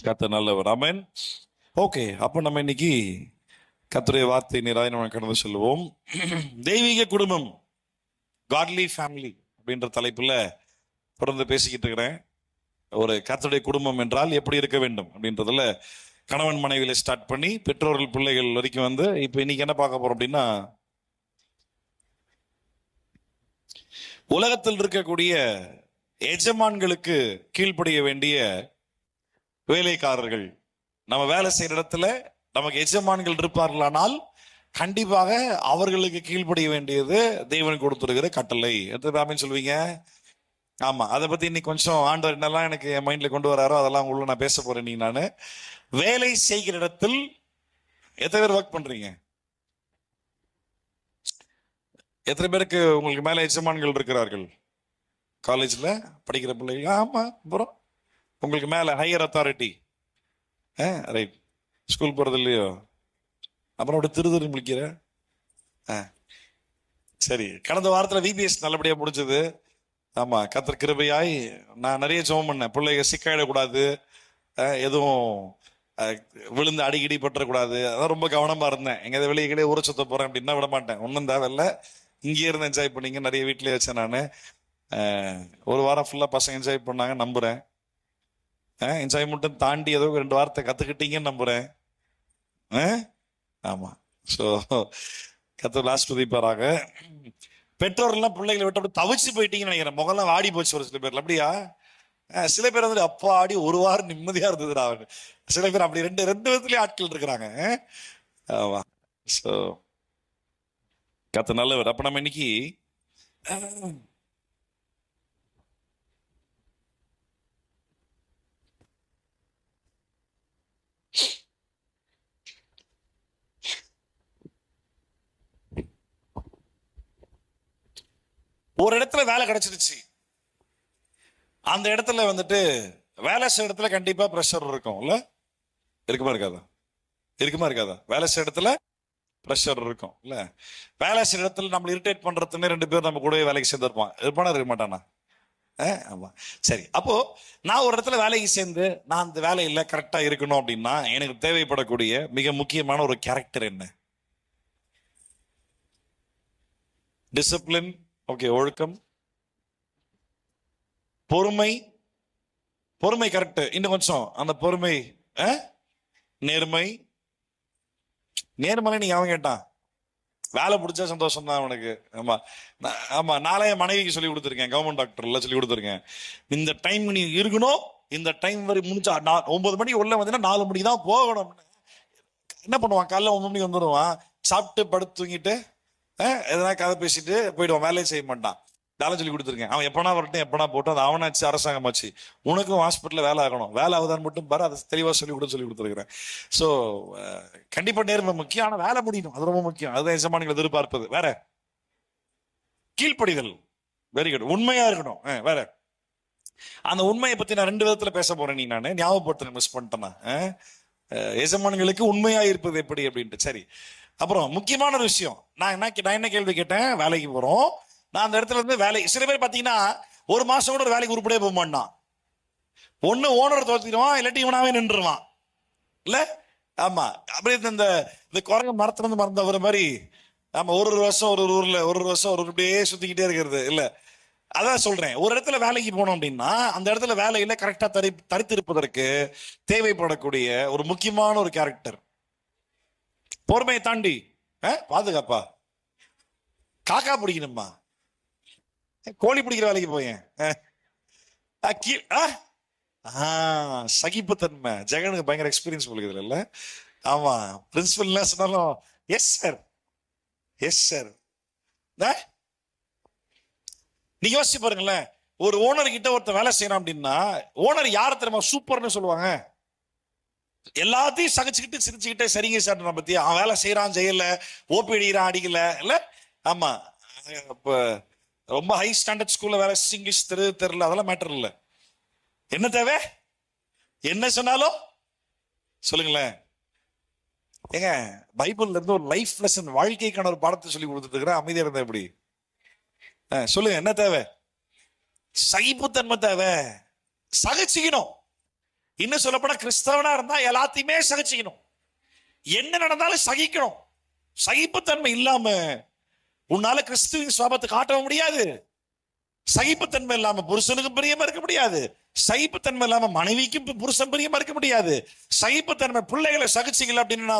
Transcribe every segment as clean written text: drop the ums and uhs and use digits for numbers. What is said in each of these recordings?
கர்த்தர் நல்லவர். ஆமென். ஓகே, அப்போ நம்ம இன்னைக்கு கர்த்தருடைய வார்த்தை நேராக நம்ம கடந்து செல்வோம். தெய்வீக குடும்பம், காட்லி ஃபேமிலி அப்படின்ற தலைப்புல தொடர்ந்து பேசிக்கிட்டு இருக்கிறேன். ஒரு கர்த்தருடைய குடும்பம் என்றால் எப்படி இருக்க வேண்டும் அப்படின்றதுல கணவன் மனைவியில ஸ்டார்ட் பண்ணி பெற்றோர்கள் பிள்ளைகள் வரைக்கும் வந்து இப்போ இன்னைக்கு என்ன பார்க்க போறோம் அப்படின்னா, உலகத்தில் இருக்கக்கூடிய எஜமான்களுக்கு கீழ்ப்படிய வேண்டிய வேலைக்காரர்கள். நம்ம வேலை செய்யற இடத்துல நமக்கு எஜமான்கள் இருப்பார்களானால் கண்டிப்பாக அவர்களுக்கு கீழ்ப்படிய வேண்டியது தேவன் கொடுத்துருக்கிற கட்டளை. எத்தனை சொல்லுவீங்க? ஆமா, அதை பத்தி இன்னைக்கு கொஞ்சம் ஆண்டவர் என்னெல்லாம் எனக்கு என் மைண்ட்ல கொண்டு வராரோ அதெல்லாம் உள்ள நான் பேச போறேன். நீ நான் வேலை செய்கிற இடத்தில் எத்தனை பேர் ஒர்க் பண்றீங்க? எத்தனை பேருக்கு உங்களுக்கு மேல எஜமான்கள் இருக்கிறார்கள்? காலேஜ்ல படிக்கிற பிள்ளைங்க. ஆமா, அப்புறம் உங்களுக்கு மேல ஹையர் அத்தாரிட்டி. ரைட். ஸ்கூல் போறது இல்லையோ? அப்புறம் அப்படி திரு முடிக்கிற. சரி, கடந்த வாரத்தில் விபிஎஸ் நல்லபடியா முடிஞ்சது. ஆமா, கர்த்தர் கிருபையாய் நான் நிறைய ஜெபம் பண்ணேன். பிள்ளைங்க சிக்காயிடக்கூடாது, எதுவும் விழுந்து அடிக்கடி பற்றக்கூடாது, அதான் ரொம்ப கவனமா இருந்தேன். எங்க வெளியே ஊற சுத்த போறேன் அப்படின்னா விட மாட்டேன். ஒன்றும் தேவையில்ல, இங்கே இருந்து என்ஜாய் பண்ணீங்க. நிறைய வீட்லயே வச்சேன் நான். ஒரு வாரம் ஃபுல்லா பசங்க என்ஜாய் பண்ணாங்க நம்புறேன். என்ஜாய்மெண்ட்டும் தாண்டி ஏதோ 2 வாரத்தை கத்துக்கிட்டீங்கன்னு நம்புறேன். ஆமா. ஸோ கர்த்தர் ஆசீர்வதிப்பாராக. பெற்றோர்லாம் பிள்ளைகளை விட்டு அப்படி தவிச்சு போயிட்டீங்கன்னு நினைக்கிறேன். முகம்லாம் வாடி போச்சு ஒரு சில பேர்ல. அப்படியா? சில பேர் வந்து அப்பா ஆடி ஒரு வாரம் நிம்மதியா இருந்ததுடா. சில பேர் அப்படி ரெண்டு விதத்துலயும் ஆட்கள் இருக்கிறாங்க. ஆமா. ஸோ கர்த்தர் நல்லவர். அப்ப நம்ம இன்னைக்கு ஒரு இடத்துல வேலை கிடைச்சிருச்சு. அந்த இடத்துல வந்துட்டு வேலை செய்ய இடத்துல கண்டிப்பா ப்ரெஷர் இருக்கும்ல? இருக்குமா இருக்காதா? இருக்குமா இருக்காதா? வேலை செய்ய இடத்துல ப்ரெஷர் இருக்கும் இல்ல? வேலை செய்ய இடத்துல நம்ம இரிட்டேட் பண்றதுன்னு 2 பேர் நம்ம கூடவே வேலைக்கு சேர்ந்துருப்பான். இருப்பானா இருக்க மாட்டானா? ஆமா. சரி, அப்போ நான் ஒரு இடத்துல வேலைக்கு சேர்ந்து நான் அந்த வேலையில கரெக்டா இருக்கணும் அப்படின்னா எனக்கு தேவைப்படக்கூடிய மிக முக்கியமான ஒரு கேரக்டர் என்ன? டிசிப்ளின். ஓகே, ஒழுக்கம், பொறுமை. பொறுமை கரெக்ட். இன்னும் கொஞ்சம் அந்த பொறுமை, நேர்மை. நேர்மலை நீங்க அவன் கேட்டான் வேலை பிடிச்சா சந்தோஷம் தான் அவனுக்கு. ஆமா. ஆமா, நாளே என் மனைவிக்கு சொல்லி கொடுத்துருக்கேன். கவர்மெண்ட் டாக்டர்ல சொல்லி கொடுத்துருக்கேன். இந்த டைம் நீ இருக்கணும், இந்த டைம் வரை முடிஞ்சா 9 மணிக்கு உள்ள வந்தீங்கன்னா 4 மணிக்கு தான் போகணும். என்ன பண்ணுவான்? காலைல 9 மணிக்கு வந்துடுவான், சாப்பிட்டு படுத்து தூங்கிட்டு எதனா கதை பேசிட்டு போயிடுவான். வேலையை செய்ய மாட்டான். வேலை சொல்லி கொடுத்துருக்கேன். அவன் எப்பனா வரட்டும், எப்பனா போட்டோம், அது அவனாச்சு அரசாங்கமாச்சு. உனக்கும் ஹாஸ்பிட்டலில் வேலை ஆகணும், வேலை ஆகுதான்னு மட்டும் பாரு, அதை தெளிவாக சொல்லி கொடுத்துருக்கிறேன். ஸோ கண்டிப்பாக நேர்மை முக்கியம், ஆனால் வேலை முடியணும், அது ரொம்ப முக்கியம். அதுதான் எஜமானிகள் எதிர்பார்ப்பது. வேற கீழ்ப்படிதல், வெரி குட். உண்மையா இருக்கணும். வேற அந்த உண்மையை பத்தி நான் 2 விதத்துல பேச போறேன். நீ நான் ஞாபகப்படுத்த மிஸ் பண்ணிட்டேன்னா, எஜமான்களுக்கு உண்மையா இருப்பது எப்படி அப்படின்ட்டு. சரி, அப்புறம் முக்கியமான ஒரு விஷயம். நான் என்ன கேள்வி கேட்டேன்? வேலைக்கு போறோம், நான் அந்த இடத்துல இருந்து வேலை. சில பேர் பாத்தீங்கன்னா 1 மாசம் கூட ஒரு வேலைக்கு உருப்படியே போக மாட்டான். ஒண்ணு ஓனர் தோத்திடுவான், இல்லாட்டி இவனாவே நின்றுவான் இல்ல? ஆமா, அப்படியே இந்த குரங்கு மரத்துல இருந்து மறந்தவர மாதிரி. ஆமா, ஒரு வருஷம் ஒரு ஊர்ல, ஒரு வருஷம் ஒரு இப்படியே சுத்திக்கிட்டே இருக்கிறது இல்ல. அதான் சொல்றேன், ஒரு இடத்துல வேலைக்கு போனோம் அப்படின்னா அந்த இடத்துல வேலையில கரெக்டா தரித்திருப்பதற்கு தேவைப்படக்கூடிய ஒரு முக்கியமான ஒரு கேரக்டர் பொறுமையை தாண்டி பாதுகாப்பா. காக்கா பிடிக்கணுமா? கோழி பிடிக்கிற வேலைக்கு போயேன். சகிப்புத்தன்மை. ஜெகனுக்கு பயங்கர எக்ஸ்பீரியன்ஸ் போலுக்குது இல்ல? ஆமா, பிரின்சிபல் என்ன சொன்னாலும் எஸ் சார், எஸ் சார். நீங்க யோசிச்சு பாருங்களேன், ஒரு ஓனர் கிட்ட ஒருத்தர் வேலை செய்யறான் அப்படின்னா ஓனர் யார தெரியுமா சூப்பர்னு சொல்லுவாங்க? எல்லாத்தையும் சகிச்சுக்கிட்டு சிரிச்சுக்கிட்டே சரிங்க சார் நான் பத்தி அவன் வேலை செய்யறான், செய்யல, ஓபி அடிக்கிறான், அடிக்கல இல்ல. ஆமா, இப்ப ரொம்ப ஹை ஸ்டாண்டர்ட் ஸ்கூல்ல வேலை இங்கிலீஷ் தெரியல, அதெல்லாம் மேட்டர் இல்ல. என்ன தேவை? என்ன சொன்னாலும் சொல்லுங்களேன். ஏங்க, பைபிள்ல இருந்து ஒரு லைஃப் லெசன், வாழ்க்கைக்கான ஒரு பாடத்தை சொல்லி கொடுத்துட்டு இருக்கிறேன். அமைதியா இருந்தா எப்படி? சொல்லுங்க, என்ன தேவை? சகிப்புத்தன்மை தேவை. சகிச்சுக்கணும். இன்னும் சொல்லப்போனா கிறிஸ்தவனா இருந்தா எல்லாத்தையுமே சகிச்சுக்கணும், என்ன நடந்தாலும் சகிக்கணும். சகிப்புத்தன்மை இல்லாம உன்னால கிறிஸ்துவின் சுவாபத்தை காட்டவும் முடியாது. சகிப்புத்தன்மை இல்லாம புருஷனுக்கும் பிரியமா இருக்க முடியாது. சகிப்புத்தன்மை இல்லாம மனைவிக்கும் புருஷன் பிரியமா இருக்க முடியாது. சகிப்புத்தன்மை பிள்ளைகளை சகிச்சிக்கல அப்படின்னா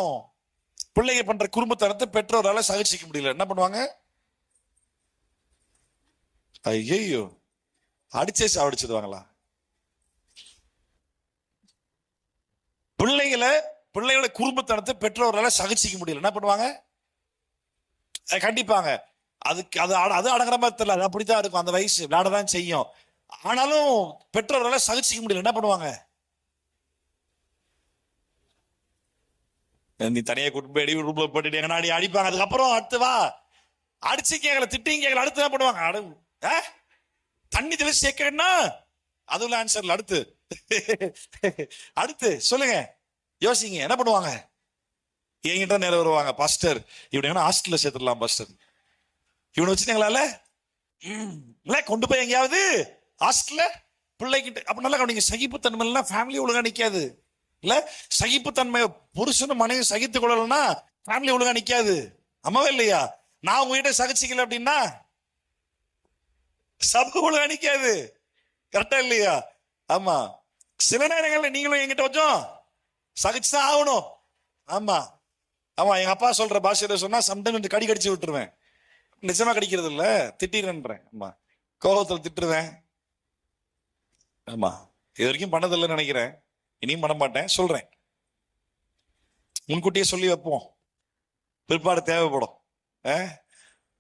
பிள்ளைங்க பண்ற குடும்பத்தனத்தை பெற்றோரால சகிச்சிக்க முடியல, என்ன பண்ணுவாங்க? ஐயோ, அடிச்சே சாவடிச்சிடுவாங்களா? பிள்ளைகளோட குடும்பத்தனத்தை பெற்றோரால சகிச்சிக்க முடியல, என்ன பண்ணுவாங்க? கண்டிப்பாங்க. அதுக்கு அது அடங்குற மாதிரி தெரியல, அது அப்படித்தான் இருக்கும். அந்த வயசு விளையாடதான் செய்யும். ஆனாலும் பெற்றோரால சகிச்சிக்க முடியல, என்ன பண்ணுவாங்க? நீ தனியா கூட்டு போய் ரூம்ல போட்டுட்டு எங்கன்னா அடிப்பாங்க. அதுக்கப்புறம் அடுத்து வா அடிச்சு கேட்கல, திட்டிங்க கேட்கல, அடுத்து என்ன பண்ணுவாங்க? தண்ணி தெளிச்சு சேர்க்கணும்னா அதுல ஆன்சர்ல அடுத்து அடுத்து சொல்லுங்க, யோசிங்க, என்ன பண்ணுவாங்க? என்கிட்ட நேரம் வருவாங்க, பாஸ்டர் இவனை ஹாஸ்டல்ல சேர்த்துடலாம் பாஸ்டர், இவனை வச்சுட்டாங்களால கொண்டு போய் எங்கேயாவது ஹாஸ்டல்ல பிள்ளைகிட்ட. அப்ப நல்லா கவனிங்க, சகிப்புத்தன்மை எல்லாம் ஃபேமிலி ஒழுங்கா நிக்காது இல்ல. சகிப்புத்தன்மை புருஷனும் மனைவி சகித்துக் கொள்ளலன்னா ஃபேமிலி ஒழுங்கா நிக்காது. அம்மாவே இல்லையா? நான் உங்ககிட்ட சகிச்சிக்கல அப்படின்னா சபை ஒழுங்கா நிக்காது. கரெக்டா இல்லையா? ஆமா. சில நேரங்கள்ல நீங்களும் என்கிட்ட கொஞ்சம் சகிச்சுதான் ஆகணும். ஆமா ஆமா. எங்க அப்பா சொல்ற பாஷையில சொன்னா சம்டைம் கடி கடிச்சு விட்டுருவேன். நிஜமா கடிக்கிறது இல்ல, திட்டிடுறேன். ஆமா, கோபத்தில் திட்டுருவேன். ஆமா, இது வரைக்கும் பண்ணதில்லைன்னு நினைக்கிறேன், இனியும் பண்ண மாட்டேன். சொல்றேன், முன்கூட்டியே சொல்லி வைப்போம், பிற்பாடு தேவைப்படும்.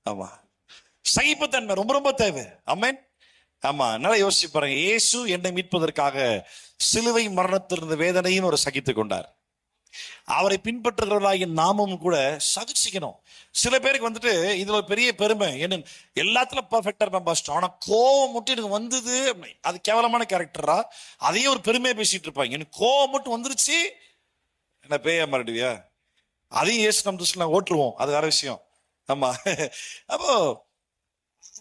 ஆமா, சகிப்புத்தன்மை ரொம்ப ரொம்ப தேவை. ஆமென். ஆமா, நல்லா யோசிச்சு பாருங்க. இயேசு என்னை மீட்பதற்காக சிலுவை மரணத்திலிருந்த வேதனையும் ஒரு சகித்துக் கொண்டார். அவரை பின்பற்றுகிறவர்களாகிய நாமும் கூட சகிச்சிக்கணும். சில பேருக்கு வந்துட்டு இதுல ஒரு பெரிய பெருமை, என்ன எல்லாத்துல பர்ஃபெக்டா இருப்பேன் பாஸ்டர், ஆனா கோவம் மட்டும் எனக்கு வந்தது, அது கேவலமான கேரக்டரா, அதையே ஒரு பெருமையா பேசிட்டு இருப்பாங்க. எனக்கு கோவம் மட்டும் வந்துருச்சு, என்ன பேயா மாறிடுவியா? அதையும் ஏசு நம்ம ஓட்டுருவோம், அது வேற விஷயம். ஆமா, அப்போ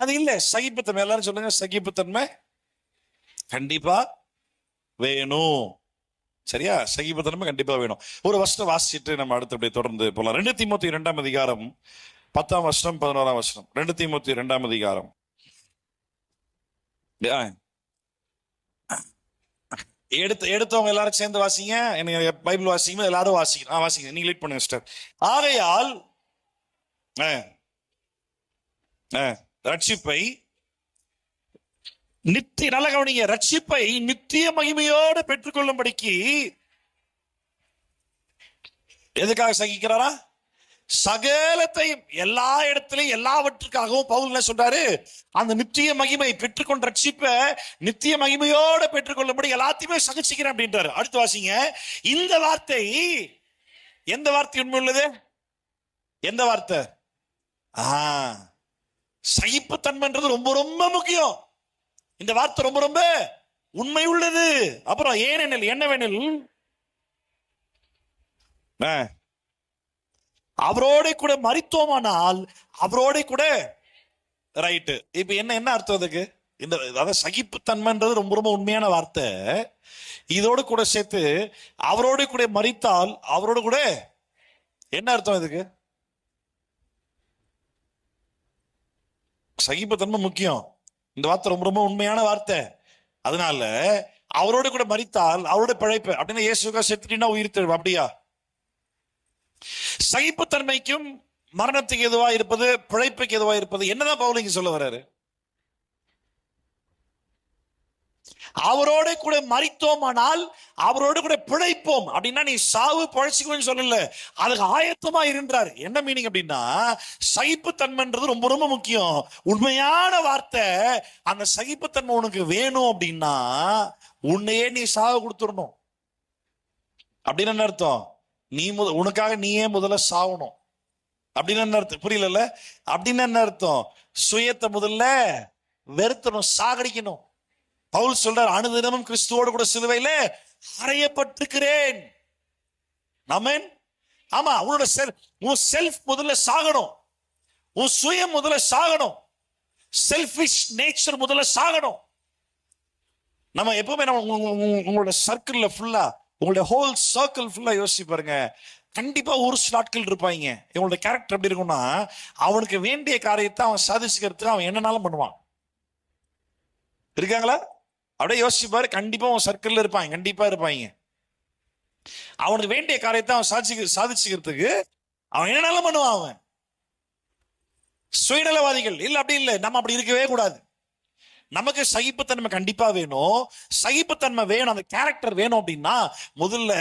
அது இல்ல சகிப்புத்தன்மை. எல்லாரும் சொல்லுங்க, சகிப்புத்தன்மை கண்டிப்பா வேணும். சரியா? சகிப்புத்தன்மை கண்டிப்பா வேணும். ஒரு வருஷம் வாசிச்சுட்டு நம்ம அடுத்தபடியே தொடர்ந்து போலாம். 2 தீமோத்தேயு 2ஆம் அதிகாரம் 10ஆம் வசனம் 11ஆம் வசனம். 2 தீமோத்தேயு 2ஆம் அதிகாரம். எடுத்தவங்க எல்லாரும் சேர்ந்து வாசிங்க. எனக்கு பைபிள் வாசிங்க, எல்லாரும் வாசிக்கணும். வாசிங்க, நீங்க லீட் பண்ணுங்க சிஸ்டர். ஆகையால் ரட்சிப்பை நித்திய, நல்ல கவனிங்க, ரட்சிப்பை நித்திய மகிமையோடு பெற்றுக்கொள்ளும்படிக்கு எதுக்காக சகிக்கிறாரா? சகலத்தையும், எல்லா இடத்திலையும் எல்லாவற்றுக்காகவும் பவுல் என்ன சொல்றாரு? அந்த நித்திய மகிமை பெற்றுக்கொண்ட ரட்சிப்பை நித்திய மகிமையோட பெற்றுக்கொள்ளும்படி எல்லாத்தையுமே சகிச்சுக்கிறேன் அப்படின்றாரு. அடுத்து வாசிங்க. இந்த வார்த்தை, எந்த வார்த்தை உண்மை உள்ளது? எந்த வார்த்தை? சகிப்புத்தன்மைன்றது ரொம்ப ரொம்ப முக்கியம். இந்த வார்த்தை ரொம்ப ரொம்ப உண்மை உள்ளது. அப்புறம் ஏனெனில், என்னவெனில், அவரோட கூட மரித்தோமானால் அவரோட கூட, ரைட்டு. இப்ப என்ன அர்த்தம் அதுக்கு? இந்த அதாவது சகிப்புத்தன்மைன்றது ரொம்ப ரொம்ப உண்மையான வார்த்தை. இதோடு கூட சேர்த்து அவரோட கூட மரித்தால் அவரோட கூட, என்ன அர்த்தம் இதுக்கு? சகிப்புத்தன்மை முக்கியம். இந்த வார்த்தை ரொம்ப ரொம்ப உண்மையான வார்த்தை. அதனால அவரோட கூட மரித்தால் அவரோட பிழைப்பு அப்படின்னா இயேசுக்கா செத்துட்டீங்கன்னா உயிர் தெழும். அப்படியா? சகிப்புத்தன்மைக்கும் மரணத்துக்கு எதுவா இருப்பது, பிழைப்புக்கு எதுவா இருப்பது, என்னதான் பவுல் இங்க சொல்ல வர்றாரு? அவரோட கூட மரித்தோமானால் அவரோட கூட பிழைப்போம். அப்படின்னா நீ சாவு பழச்சிக்குன்னு சொல்லல, அதுக்கு ஆயத்தமா இருந்தாரு. என்ன மீனிங் அப்படின்னா, சகிப்புத்தன்மைன்றது ரொம்ப ரொம்ப முக்கியம். உண்மையான வார்த்தை. அந்த சகிப்புத்தன்மை உனக்கு வேணும் அப்படின்னா உன்னையே நீ சாவு கொடுத்துடணும். அப்படின்னு என்ன அர்த்தம்? நீ உனக்காக நீயே முதல்ல சாவணும். அப்படின்னு என்ன அர்த்தம்? புரியல? அப்படின்னு என்ன அர்த்தம்? சுயத்தை முதல்ல வெறுத்தணும், சாகடிக்கணும். பவுல் சொல்றார், அனுதினமும் கிறிஸ்துவோடு கூட சிலுவையில அறையப்பட்டிருக்கிறேன். ஆமென். ஆமா, உன் செல்ஃப் முதல்ல சாகணும், உன் சுயம் முதல்ல சாகணும், செல்ஃபிஷ் நேச்சர் முதல்ல சாகணும். நம்ம எப்பவுமே நம்ம உங்களோட சர்க்கிள்ல ஃபுல்லா, உங்களுடைய ஹோல் சர்க்கிள் ஃபுல்லா யோசிச்சு பாருங்க. கண்டிப்பா ஒரு சில ஆட்கள் இருப்பாங்க, இவங்களோட கேரக்டர் எப்படி இருக்கும்னா, அவனுக்கு வேண்டிய காரியத்தை அவன் சாதிச்சுக்கிறதுக்கு அவன் என்னன்னாலும் பண்ணுவான். இருக்காங்களா? அப்படியே யோசிச்சு பாரு. கண்டிப்பா உன் சர்க்கிள்ல இருப்பாங்க, கண்டிப்பா இருப்பாங்க. அவனுக்கு வேண்டிய காரியத்தை அவன் சாதிச்சுக்கிறதுக்கு அவன் என்னன்னாலும் பண்ணுவான். அவன் சுயநலவாதிகள் இல்ல, அப்படி இல்லை. நம்ம அப்படி இருக்கவே கூடாது. நமக்கு சகிப்புத்தன்மை கண்டிப்பா வேணும். சகிப்புத்தன்மை வேணும், அந்த கேரக்டர் வேணும். அப்படின்னா முதல்ல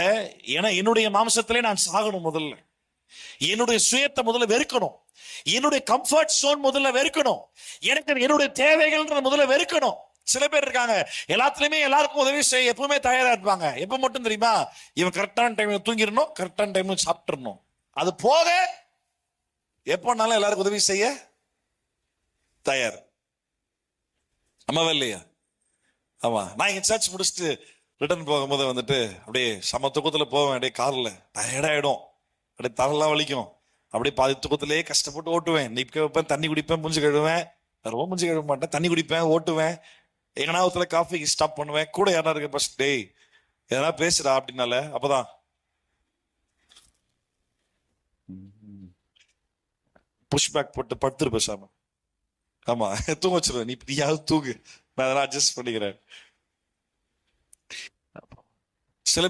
என்னுடைய மாம்சத்திலே நான் சாகணும். முதல்ல என்னுடைய சுயத்தை முதல்ல வெறுக்கணும். என்னுடைய கம்ஃபர்ட் ஜோன் முதல்ல வெறுக்கணும். எனக்கு என்னுடைய தேவைகள் முதல்ல வெறுக்கணும். சில பேர் இருக்காங்க, எல்லாத்துலயுமே எல்லாருக்கும் உதவி செய்ய எப்பவுமே தயாரா இருப்பாங்க. எப்ப மட்டும் தெரியுமா? இவன் கரெக்டான டைம்ல தூங்கிடணும், கரெக்டான டைம்ல சாப்பிட்டுறணும். அது போக எப்பனாலும் எல்லாருக்கும் உதவி செய்ய தயார். ஆமாவா இல்லையா? ஆமா. நான் இங்க சர்ச் முடிச்சுட்டு ரிட்டர்ன் போகும்போது வந்துட்டு அப்படியே சம தூக்கத்துல போவேன். அப்படியே கார்ல டயர்டாயிடும், அப்படியே தலெல்லாம் வலிக்கும். அப்படியே பாதி தூக்கத்திலேயே கஷ்டப்பட்டு ஓட்டுவேன். நிற்க வைப்பேன், தண்ணி குடிப்பேன், மூஞ்சி கழுவேன். ரொம்ப மூஞ்சி கழுவ மாட்டேன், தண்ணி குடிப்பேன், ஓட்டுவேன். எங்கனா காஃபிக்கு ஸ்டாப் பண்ணுவேன். கூட யாரா இருக்க ஃபர்ஸ்ட் டேய் எதனா பேசுறா அப்படின்னால அப்பதான் புஷ் பேக் போட்டு படுத்துரு பேசாம. ஆமா, தூங்க வச்சிருவேன். நீ நீயாவது தூங்கு, நான் அதெல்லாம் அட்ஜஸ்ட் பண்ணிக்கிறேன். சில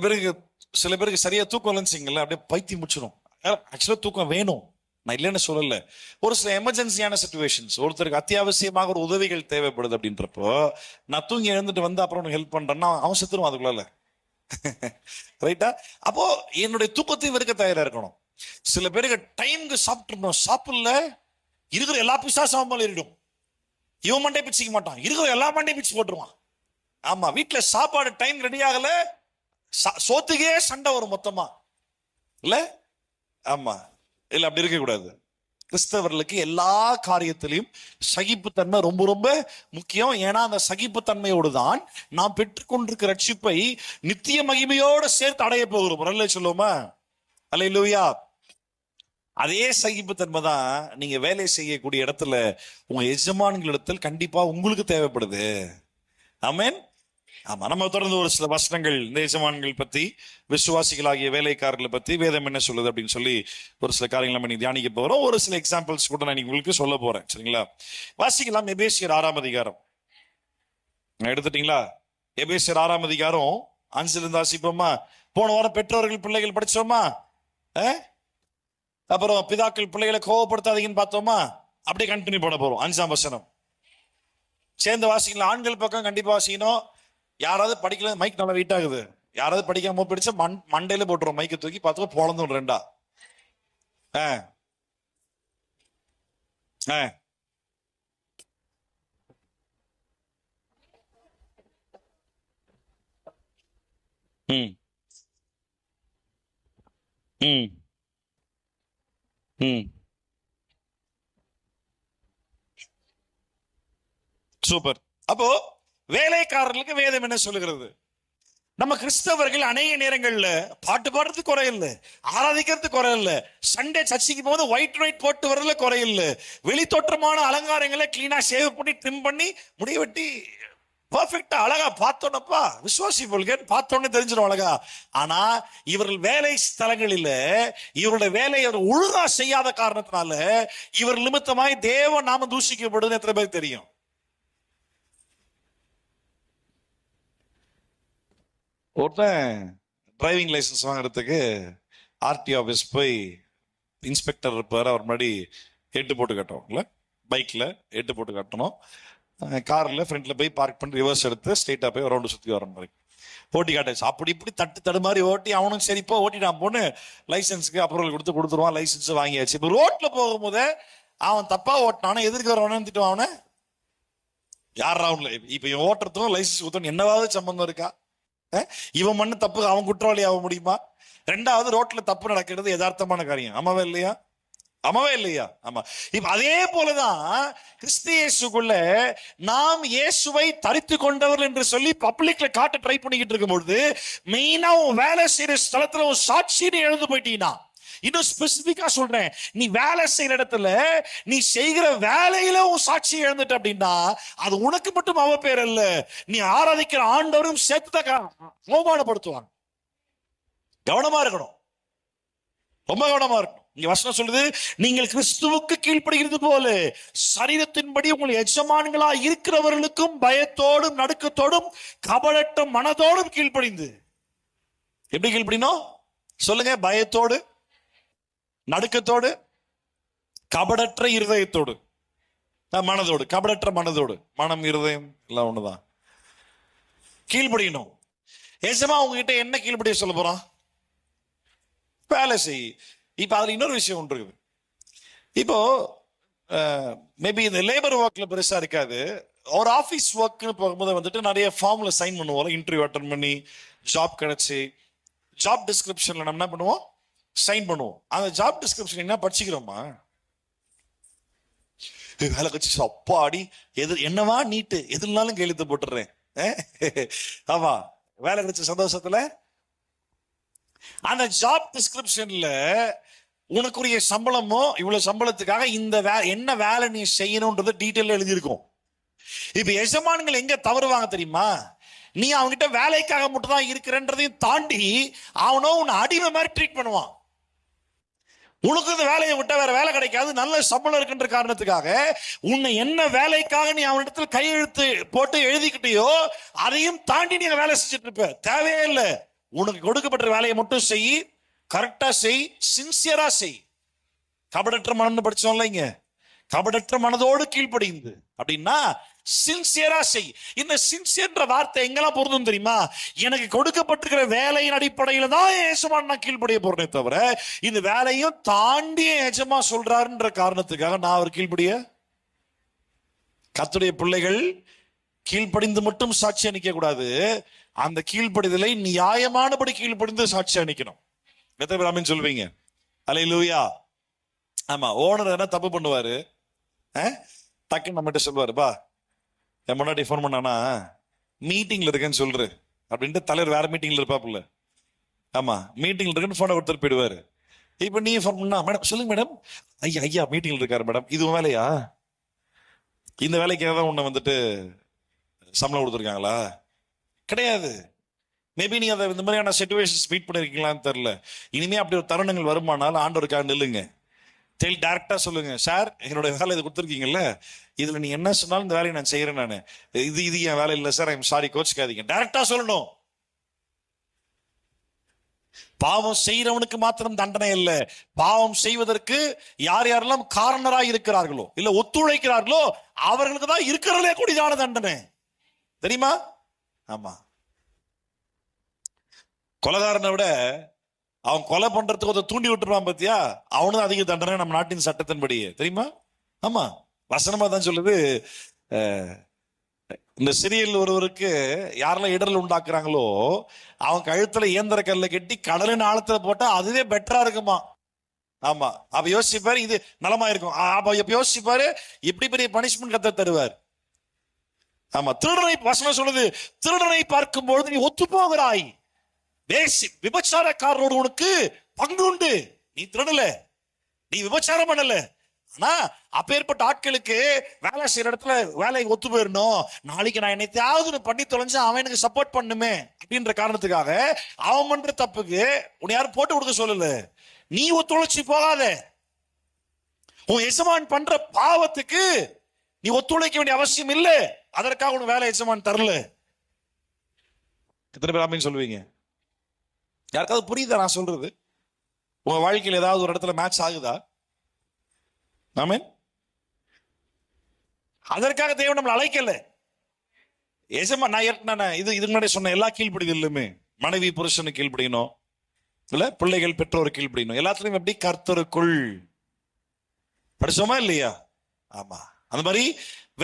பேருக்கு சரியா தூக்கம் இல்லைன்னு அப்படியே பைத்தியம் முடிச்சிடும். ஆக்சுவலா தூக்கம் வேணும், நான் இல்லைன்னு சொல்லல. ஒரு சில எமர்ஜென்சியான சிச்சுவேஷன்ஸ், ஒருத்தருக்கு அத்தியாவசியமாக ஒரு உதவிகள் தேவைப்படுது அப்படின்றப்போ நான் தூங்கி எழுந்துட்டு வந்து அப்புறம் உனக்கு ஹெல்ப் பண்றேன்னா அவன் செத்துருவான் அதுக்குள்ள. ரைட்டா? அப்போ என்னுடைய தூக்கத்தையும் வெறுக்க தயாரா இருக்கணும். சில பேருக்கு டைமுக்கு சாப்பிட்டுருந்தோம், சாப்பிடல இருக்கிற எல்லா பிசாசும் ஏறிடும். இவன் மண்டே பிச்சுக்க மாட்டான், இருக்கிற எல்லா மண்டையும் பிச்சு போட்டுருவான். ஆமா, வீட்டுல சாப்பாடு டைம் ரெடி ஆகல, சோத்துக்கே சண்டை வரும் மொத்தமா. இல்ல? ஆமா, இல்ல அப்படி இருக்க கூடாது. கிறிஸ்தவர்களுக்கு எல்லா காரியத்திலையும் சகிப்புத்தன்மை ரொம்ப ரொம்ப முக்கியம். ஏன்னா அந்த சகிப்புத்தன்மையோடு தான் நாம் பெற்றுக்கொண்டிருக்கிற ரட்சிப்பை நித்திய மகிமையோடு சேர்த்து அடைய போகிறோம். அல்ல சொல்லுவோமா? அல்லேலூயா. அதே சகிப்புத்தன்மை தான் நீங்க வேலை செய்யக்கூடிய இடத்துல உங்க எஜமான்களிடத்தில் கண்டிப்பா உங்களுக்கு தேவைப்படுது. ஆமென். ஆமா, நம்ம தொடர்ந்து ஒரு சில வசனங்கள் இந்த எஜமான்கள் பத்தி, விசுவாசிகளாகிய வேலைக்காரர்களை பத்தி வேதம் என்ன சொல்லுது அப்படின்னு சொல்லி ஒரு சில காரியங்கள் நம்ம தியானிக்க போறோம். ஒரு சில எக்ஸாம்பிள்ஸ் கூட நான் உங்களுக்கு சொல்ல போறேன். சரிங்களா? வாசிக்கலாம். எபேசியர் 6ஆம் அதிகாரம் எடுத்துட்டீங்களா? எபேசியர் 6ஆம் அதிகாரம் 5 இருந்து வாசிப்போமா? போன வாரம் பெற்றோர்கள் பிள்ளைகள் படிச்சோமா? அப்புறம் பிதாக்கள் பிள்ளைகளை கோவப்படுத்தாதீங்கன்னு பார்த்தோமா? அப்படியே கண்டினியூ பண்ண போறோம். 5ஆம் வசனம் சேர்ந்து வாசிக்கலாம். ஆண்கள் பக்கம் கண்டிப்பா வாசிக்கணும். யாராவது படிக்கல, மைக் நல்லா வெயிட் ஆகுது, யாராவது படிக்காம பிடிச்ச மண்டையில போட்டுரும். மைக்கை தூக்கி பார்த்து பொழந்து ரெண்டா. சூப்பர். அப்போ வேலைக்காரர்களுக்கு வேதம் என்ன சொல்லுகிறது? நம்ம கிறிஸ்தவர்கள் அநேக நேரங்கள்ல பாட்டு பாடுறது குறையில்ல, ஆராதிக்கிறது குறையில்ல, சண்டே சர்ச்சைக்கு போது ஒயிட் போட்டு வரல குறையில்ல, வெளி தோற்றமான அலங்காரங்களை கிளீனா சேவ் பண்ணி ட்ரிம் பண்ணி முடிய வெட்டி பர்ஃபெக்டா அழகா பார்த்தோன்னப்பா விசுவாசி போல்கேன் பார்த்தோன்னே தெரிஞ்சிடும் அழகா. ஆனா இவர்கள் வேலை ஸ்தலங்களில் இவருடைய வேலையை ஒழுங்கா செய்யாத காரணத்தினால இவர் நிமித்தமாய் தேவ நாம தூஷிக்கப்படுதுன்னு எத்தனை பேர் தெரியும்? ஒருத்தன் டிரைவிங் லைசன்ஸ் வாங்குறதுக்கு ஆர்டி ஆஃபீஸ் போய் இன்ஸ்பெக்டர் இருப்பார், அவர் முன்னாடி எட்டு போட்டு காட்டுவோம்ல, பைக்கில் எட்டு போட்டு காட்டணும். காரில் ஃப்ரண்ட்ல போய் பார்க் பண்ணி ரிவர்ஸ் எடுத்து ஸ்ட்ரெயிட்டாக போய் ரவுண்டு சுற்றி வர மாதிரி ஓட்டி காட்டாச்சு. அப்படி இப்படி தட்டு மாதிரி ஓட்டி அவனும் சரிப்போ ஓட்டிட்டான் போன்னு லைசன்ஸுக்கு அப்ரூவல் கொடுத்துருவான். லைசன்ஸ் வாங்கியாச்சு. இப்போ ரோட்டில் போகும்போது அவன் தப்பா ஓட்டினானா எதிர்க்கு வரவனு திட்டுவான் அவனை. யார் ரவுண்ட்ல இப்போ இவன் ஓட்டுறதுக்கும் லைசன்ஸ் கொடுத்தோன்னு என்னவாவது சம்பந்தம் இருக்கா? இவன் மண்ணு தப்பு அவன் குற்றவாளி ஆக முடியுமா? ரெண்டாவது ரோட்ல தப்பு நடக்கிறது யதார்த்தமான காரியம். ஆமாவே இல்லையா? ஆமாவே இல்லையா? ஆமா. இப்ப அதே போலதான் கிறிஸ்து இயேசுக்குள்ள நாம் இயேசுவை தரித்து கொண்டவர் என்று சொல்லி பப்ளிக்ல காட்ட ட்ரை பண்ணிக்கிட்டு இருக்கும் பொழுது மெயினா உன் வேலை செய்யற ஸ்தலத்துல உன் சாட்சின்னு எழுந்து போயிட்டீங்கன்னா இன்னும் ஸ்பெசிபிக்கா சொல்றேன், நீ வேலை செய்யற இடத்துல நீ செய்கிற வேலையில உன் சாட்சி இழந்துட்ட அப்படின்னா அது உனக்கு மட்டும் அவ பேர் அல்ல, நீ ஆராதிக்கிற ஆண்டவரும் சேர்த்துதான் அவமானப்படுத்துவாங்க. கவனமா இருக்கணும், ரொம்ப கவனமா இருக்கணும். இங்க வசனம் சொல்லுது, நீங்கள் கிறிஸ்துவுக்கு கீழ்ப்படுகிறது போல சரீரத்தின்படி உங்கள் எஜமான்களா இருக்கிறவர்களுக்கும் பயத்தோடும் நடுக்கத்தோடும் கபடற்ற மனதோடும் கீழ்ப்படிந்து. எப்படி கீழ்ப்படினோம் சொல்லுங்க? பயத்தோடு, நடுக்கத்தோடு, கபடற்ற இருதயத்தோடு, மனதோடு. கபடற்ற மனதோடு, மனம் இருதயம் எல்லாம் ஒண்ணுதான். கீழ்ப்படியணும். எஜமா உங்ககிட்ட என்ன கீழ்ப்படிய சொல்ல போறான்? வேலை செய். இப்ப அதுல இன்னொரு விஷயம் ஒன்று இருக்குது. இப்போ மேபி இந்த லேபர் ஒர்க்ல பெருசா இருக்காது. ஒரு ஆபீஸ் ஒர்க்னு போகும்போது வந்துட்டு நிறைய ஃபார்ம்ல சைன் பண்ணுவோம். இன்டர்வியூ அட்டன் பண்ணி ஜாப் கிடைச்சி ஜாப் டிஸ்கிரிப்ஷன்ல நம்ம என்ன பண்ணுவோம்? சைன் பண்ணுவோம். அந்த ஜாப் டிஸ்கிரிப்ஷன் என்ன படிச்சுக்கிறோமா? வேலை கட்சி அப்பாடி எது என்னவா நீட்டு எதுனாலும் கையெழுத்து போட்டுறேன். ஆமா, வேலை கிடைச்ச சந்தோஷத்துல அந்த ஜாப் டிஸ்கிரிப்ஷன்ல உனக்குரிய சம்பளமோ இவ்வளவு சம்பளத்துக்காக இந்த என்ன வேலை நீ செய்யணும்ன்றது டீட்டெயில் எழுதியிருக்கும். இப்ப எஜமான்கள் எங்க தவறுவாங்க தெரியுமா? நீ அவன்கிட்ட வேலைக்காக மட்டும் தான் இருக்கிறன்றதையும் தாண்டி அவனோ உன்னை அடிமை மாதிரி ட்ரீட் பண்ணுவான். உனக்கு இந்த வேலையை விட்டா வேற வேலை கிடைக்காது, நல்ல சம்பளம் இருக்குன்ற காரணத்துக்காக உன்னை என்ன வேலைக்காக நீ அவனிடத்துல கையெழுத்து போட்டு எழுதிக்கிட்டியோ அதையும் தாண்டி நீ வேலை செஞ்சுட்டு இருப்ப. தேவையே இல்லை. உனக்கு கொடுக்கப்பட்ட வேலையை மட்டும் செய், கரெக்டா செய், சின்சியரா செய். கபடற்ற மனம்னு படிச்சோம்ல இங்க, கபடற்ற மனதோடு கீழ்ப்படிந்து அப்படின்னா சின்சியரா செய். இந்த சின்சியர்ன்ற வார்த்தை எங்கெல்லாம் பொருந்தும் தெரியுமா? எனக்கு கொடுக்கப்பட்டிருக்கிற வேலையின் அடிப்படையில தான் எஜமான் நான் கீழ்ப்படிய போறேனே தவிர இந்த வேலையும் தாண்டி எஜமா சொல்றாருன்ற காரணத்துக்காக நான் அவர் கீழ்ப்படிய. கர்த்தருடைய பிள்ளைகள் கீழ்ப்படிந்து மட்டும் சாட்சி அளிக்க கூடாது, அந்த கீழ்ப்படிதலை நியாயமானபடி கீழ்ப்படிந்து சாட்சி அளிக்கணும். எத்தனை பேர் ஆமென் சொல்வீங்க? அல்லேலூயா. ஆமா, ஓனர் என்ன தப்பு பண்ணுவாரு, டக்குன்னு நம்மகிட்ட சொல்லுவாரு, பா என் முன்னாடி ஃபோன் பண்ணானா மீட்டிங்ல இருக்கேன்னு சொல்ற அப்படின்ட்டு தலைவர் வேற மீட்டிங்ல இருப்பாப்புல. ஆமா, மீட்டிங்ல இருக்குன்னு போனை கொடுத்துட்டு போயிடுவாரு. இப்ப நீ ஃபோன் பண்ணா, மேடம் சொல்லுங்க மேடம். ஐயா ஐயா மீட்டிங்ல இருக்காரு மேடம். இது வேலையா? இந்த வேலைக்காக தான் உன்னை வந்துட்டு சம்பளம் கொடுத்துருக்காங்களா? கிடையாது. மேபி நீ அதை இந்த மாதிரியான சிச்சுவேஷன்ஸ் மீட் பண்ணிருக்கீங்களான்னு தெரியல. இனிமே அப்படி ஒரு தருணங்கள் வருமானாலும் ஆண்டவருக்காக நில்லுங்க. டைரக்டா சொல்லுங்க, சார் என்னோட வேலை இது கொடுத்துருக்கீங்கல்ல, இதுல நீ என்ன சொன்னாலும் இந்த வேலையை நான் செய்யறேன், நான் இது என் வேலை இல்லை சார், ஐம் சாரி, கோச்சுக்காதீங்க. டைரக்டா சொல்லணும். பாவம் செய்யறவனுக்கு மாத்திரம் தண்டனை இல்லை, பாவம் செய்வதற்கு யார் யாரெல்லாம் காரணராக இருக்கிறார்களோ இல்ல ஒத்துழைக்கிறார்களோ அவர்களுக்கு தான் இருக்கிறதே கூடியதான தண்டனை. தெரியுமா? ஆமா, கொலைகாரனை விட அவன் கொலை பண்றதுக்கு ஒரு தூண்டி விட்டுருவான் பாத்தியா, அவனும் அதிக தண்டனை நம்ம நாட்டின் சட்டத்தின்படியே. தெரியுமா? ஆமா, வசனமா தான் சொல்லுது. இந்த சிறியல் ஒருவருக்கு யாரெல்லாம் இடர்ல உண்டாக்குறாங்களோ அவன் கழுத்துல இயந்திர கல்ல கட்டி கடலின் ஆழத்துல போட்டா அதுவே பெட்டரா இருக்குமா. ஆமா, அப்ப யோசிப்பாரு, இது நலமா இருக்கும். அப்ப யோசிப்பாரு, எப்படி பெரிய பனிஷ்மெண்ட் கத்த தருவார். ஆமா, திருடனை வசனம் சொல்லுது, திருடனை பார்க்கும் பொழுது நீ ஒத்து போகிறாய், விபச்சாரக்காரரோடு உனக்கு பங்கு உண்டு. நீ திருடல, நீ விபச்சாரம் பண்ணல, ஆனா அப்பேற்பட்ட ஆட்களுக்கு வேலை செய்யற இடத்துல வேலை ஒத்து போயிடணும், நாளைக்கு நான் என்னையாவது பண்ணி தொலைஞ்சு அவன் எனக்கு சப்போர்ட் பண்ணுமே அப்படின்ற காரணத்துக்காக அவன் பண்ற தப்புக்கு உன்னை யாரும் போட்டு கொடுக்க சொல்லல. நீ ஒத்துழைச்சி போகாத. உன் எஜமான் பண்ற பாவத்துக்கு நீ ஒத்துழைக்க வேண்டிய அவசியம் இல்லை, அதற்காக உன் வேலை எஜமான் தரல. எத்தனை பேர் ஆமென் சொல்லுவீங்க? யாருக்காவது புரியுதா நான் சொல்றது? உங்க வாழ்க்கையில் ஏதாவது ஒரு இடத்துல மேட்ச் ஆகுதா? ஆமென். அதற்காக தேவன் நம்மளை அழைக்கல. எஜமான் நான் இதுக்கு முன்னாடி சொன்ன எல்லா கீழ்ப்படிதலுமே மனைவி புருஷனுக்கு கீழ்ப்படியணும், இல்ல பிள்ளைகள் பெற்றோர் கீழ்ப்படியணும். எல்லாத்துலயும் எப்படி? கர்த்தருக்குள். படிச்சோமா இல்லையா? ஆமா, அந்த மாதிரி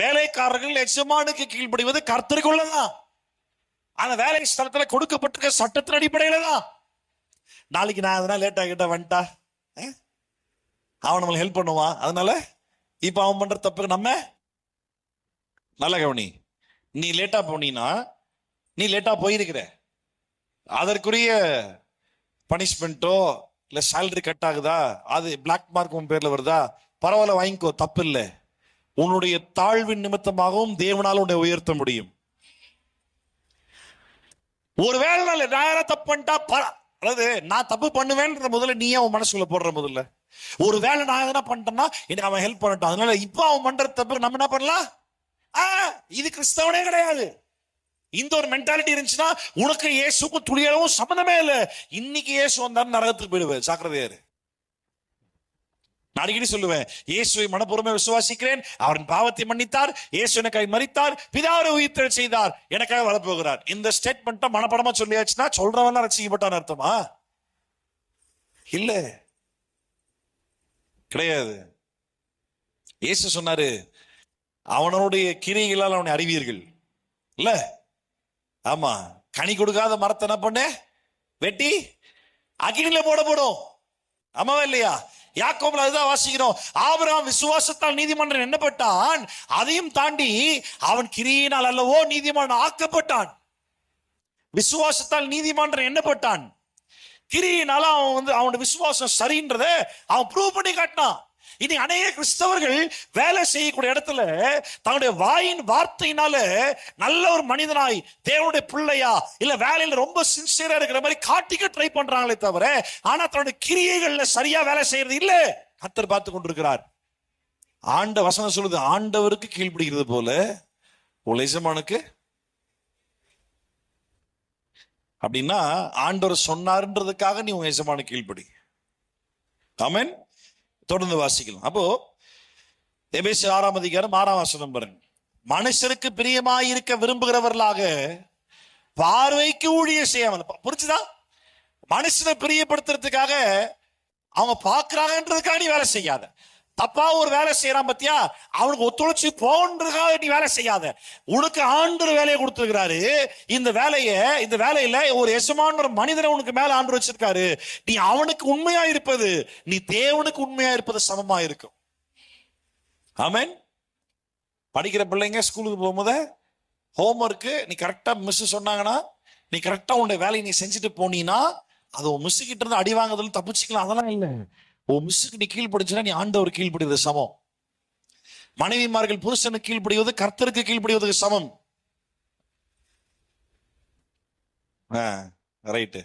வேலைக்காரர்கள் எஜமானுக்கு கீழ்ப்படிவது கர்த்தருக்குள்ளதான். அந்த வேலை ஸ்தலத்துல கொடுக்கப்பட்டிருக்க சட்டத்தின் அடிப்படையில தான். நாளைக்கு நான் அதனால லேட் ஆகிட்டா வந்துட்டா அவன் நம்மளுக்கு ஹெல்ப் பண்ணுவான், அதனால இப்ப அவன் பண்ற தப்புக்கு நம்ம நல்ல கவனி. நீ லேட்டா போனீன்னா நீ லேட்டா போயிருக்கிற, அதற்குரிய பனிஷ்மெண்ட்டோ இல்ல சேலரி கட் ஆகுதா, அது பிளாக் மார்க் உன் பேர்ல வருதா, பரவாயில்ல வாங்கிக்கோ, தப்பு இல்லை. உன்னுடைய தாழ்வின் நிமித்தமாகவும் தேவனால் உன்னை உயர்த்த முடியும். ஒருவேளை நான் யாரும் தப்பு பண்ணிட்டா, அதாவது நான் தப்பு பண்ணுவேன்ற முதல்ல நீ அவன் மனசுக்குள்ள போடுற. முதல்ல ஒருவேளை நான் எதனா பண்ணிட்டேன்னா எனக்கு அவன் ஹெல்ப் பண்ணட்டான், அதனால இப்ப அவன் பண்ற தப்பு நம்ம என்ன பண்ணலாம்? இது கிறிஸ்தவனே கிடையாது. இந்த ஒரு மென்டாலிட்டி இருந்துச்சுன்னா உனக்கு இயேசுக்கும் துளியளவும் சம்மந்தமே இல்லை. இன்னைக்கு இயேசு வந்தாரு நரகத்துக்கு போயிடுவேன், ஜாக்கிரதையாரு. நான் அடிக்கடி சொல்லுவேன், இயேசுவை மனப்பூர்வமே விசுவாசிக்கிறேன், அவரின் பாவத்தை மன்னித்தார், இயேசு எனக்காக மரித்தார், பிதாவை உயிர்த்தெழ செய்தார், எனக்காக வரப்போகிறார். இந்த ஸ்டேட்மெண்ட்டை மனப்படமா சொல்லியாச்சுன்னா சொல்றவன் ரசிக்கப்பட்டான்னு அர்த்தமா? இல்ல, கிடையாது. இயேசு சொன்னாரு, அவனுடைய கிரியைகளால் அவனை அறிவீர்கள் இல்ல. ஆமா, கனி கொடுக்காத மரத்தை என்ன பண்ண, வெட்டி அக்கினில போடப்படும். ஆமாவா இல்லையா? யாக்கோபுல அதுதான் வாசிக்கிறோம். ஆபிரகாம் விசுவாசத்தால் நீதிமான் எண்ணப்பட்டான், அதையும் தாண்டி அவன் கிரியினால் அல்லவோ நீதிமான் ஆக்கப்பட்டான். விசுவாசத்தால் நீதிமான் எண்ணப்பட்டான், கிரியினால அவன் அவனோட விசுவாசம் சரின்றத அவன் ப்ரூவ் பண்ணி காட்டினான். இனி அநேக கிறிஸ்தவர்கள் வேலை செய்யக்கூடிய இடத்துல தன்னுடைய வாயின் வார்த்தையினால நல்ல ஒரு மனிதனாய் தேவனுடைய பிள்ளையா இல்ல வேலையில ரொம்ப சின்சியரா இருக்கிற மாதிரி காட்டிக்க ட்ரை பண்றாங்களே தவிர, ஆனா தன்னுடைய கிரியைகள்ல சரியா வேலை செய்யறது இல்ல. கர்த்தர் பார்த்து கொண்டிருக்கிறார். ஆண்ட வசனம் சொல்லுது, ஆண்டவருக்கு கீழ்ப்படுகிறது போல உன் எஜமானுக்கு. அப்படின்னா ஆண்டவர் சொன்னார்ன்றதுக்காக நீ உன் எஜமானுக்கு கீழ்ப்படி. ஆமென். தொடர்ந்து வாசிக்கலாம். அப்போ எபேசியர் 6 அதிகாரம் 6 பாருங்க. மனுஷருக்கு பிரியமாயிருக்க விரும்புகிறவர்களாக பார்வைக்கு ஊழியம் செய்யாமல். புரிஞ்சுதா? மனுஷனை பிரியப்படுத்துறதுக்காக அவங்க பாக்குறாங்கன்றதுக்காக நீ வேலை செய்யாத. தப்பா ஒரு வேலை செய்யறான் பத்தியா, அவனுக்கு ஒத்துழைச்சு போன்றதுக்காக நீ வேலை செய்யாத. உனக்கு ஆண்டவர் வேலையை கொடுத்திருக்கிறாரு. இந்த வேலையில ஒரு எசமான ஒரு மனிதனை உனக்கு மேல ஆண்டு வச்சிருக்காரு. நீ அவனுக்கு உண்மையா இருப்பது, நீ தேவனுக்கு உண்மையா இருப்பது சமமா இருக்கும். ஆமென். படிக்கிற பிள்ளைங்க ஸ்கூலுக்கு போகும்போது ஹோம்ஒர்க்கு நீ கரெக்டா மிஸ் சொன்னாங்கன்னா நீ கரெக்டா உன்னுடைய வேலையை நீ செஞ்சுட்டு போனீன்னா அது உன் மிஸ் கிட்ட இருந்து அடி வாங்குறதுல தப்பிச்சுக்கலாம். அதெல்லாம் இல்லை. உன் மிஸ்ஸுக்கு நீ கீழ்படிச்சுன்னா நீ ஆண்டவர் கீழ்படிவது சமம். மனைவிமார்கள் புருஷனுக்கு கீழ்படிவது கர்த்தருக்கு கீழ்படிவதற்கு சமம். ரைட்டு.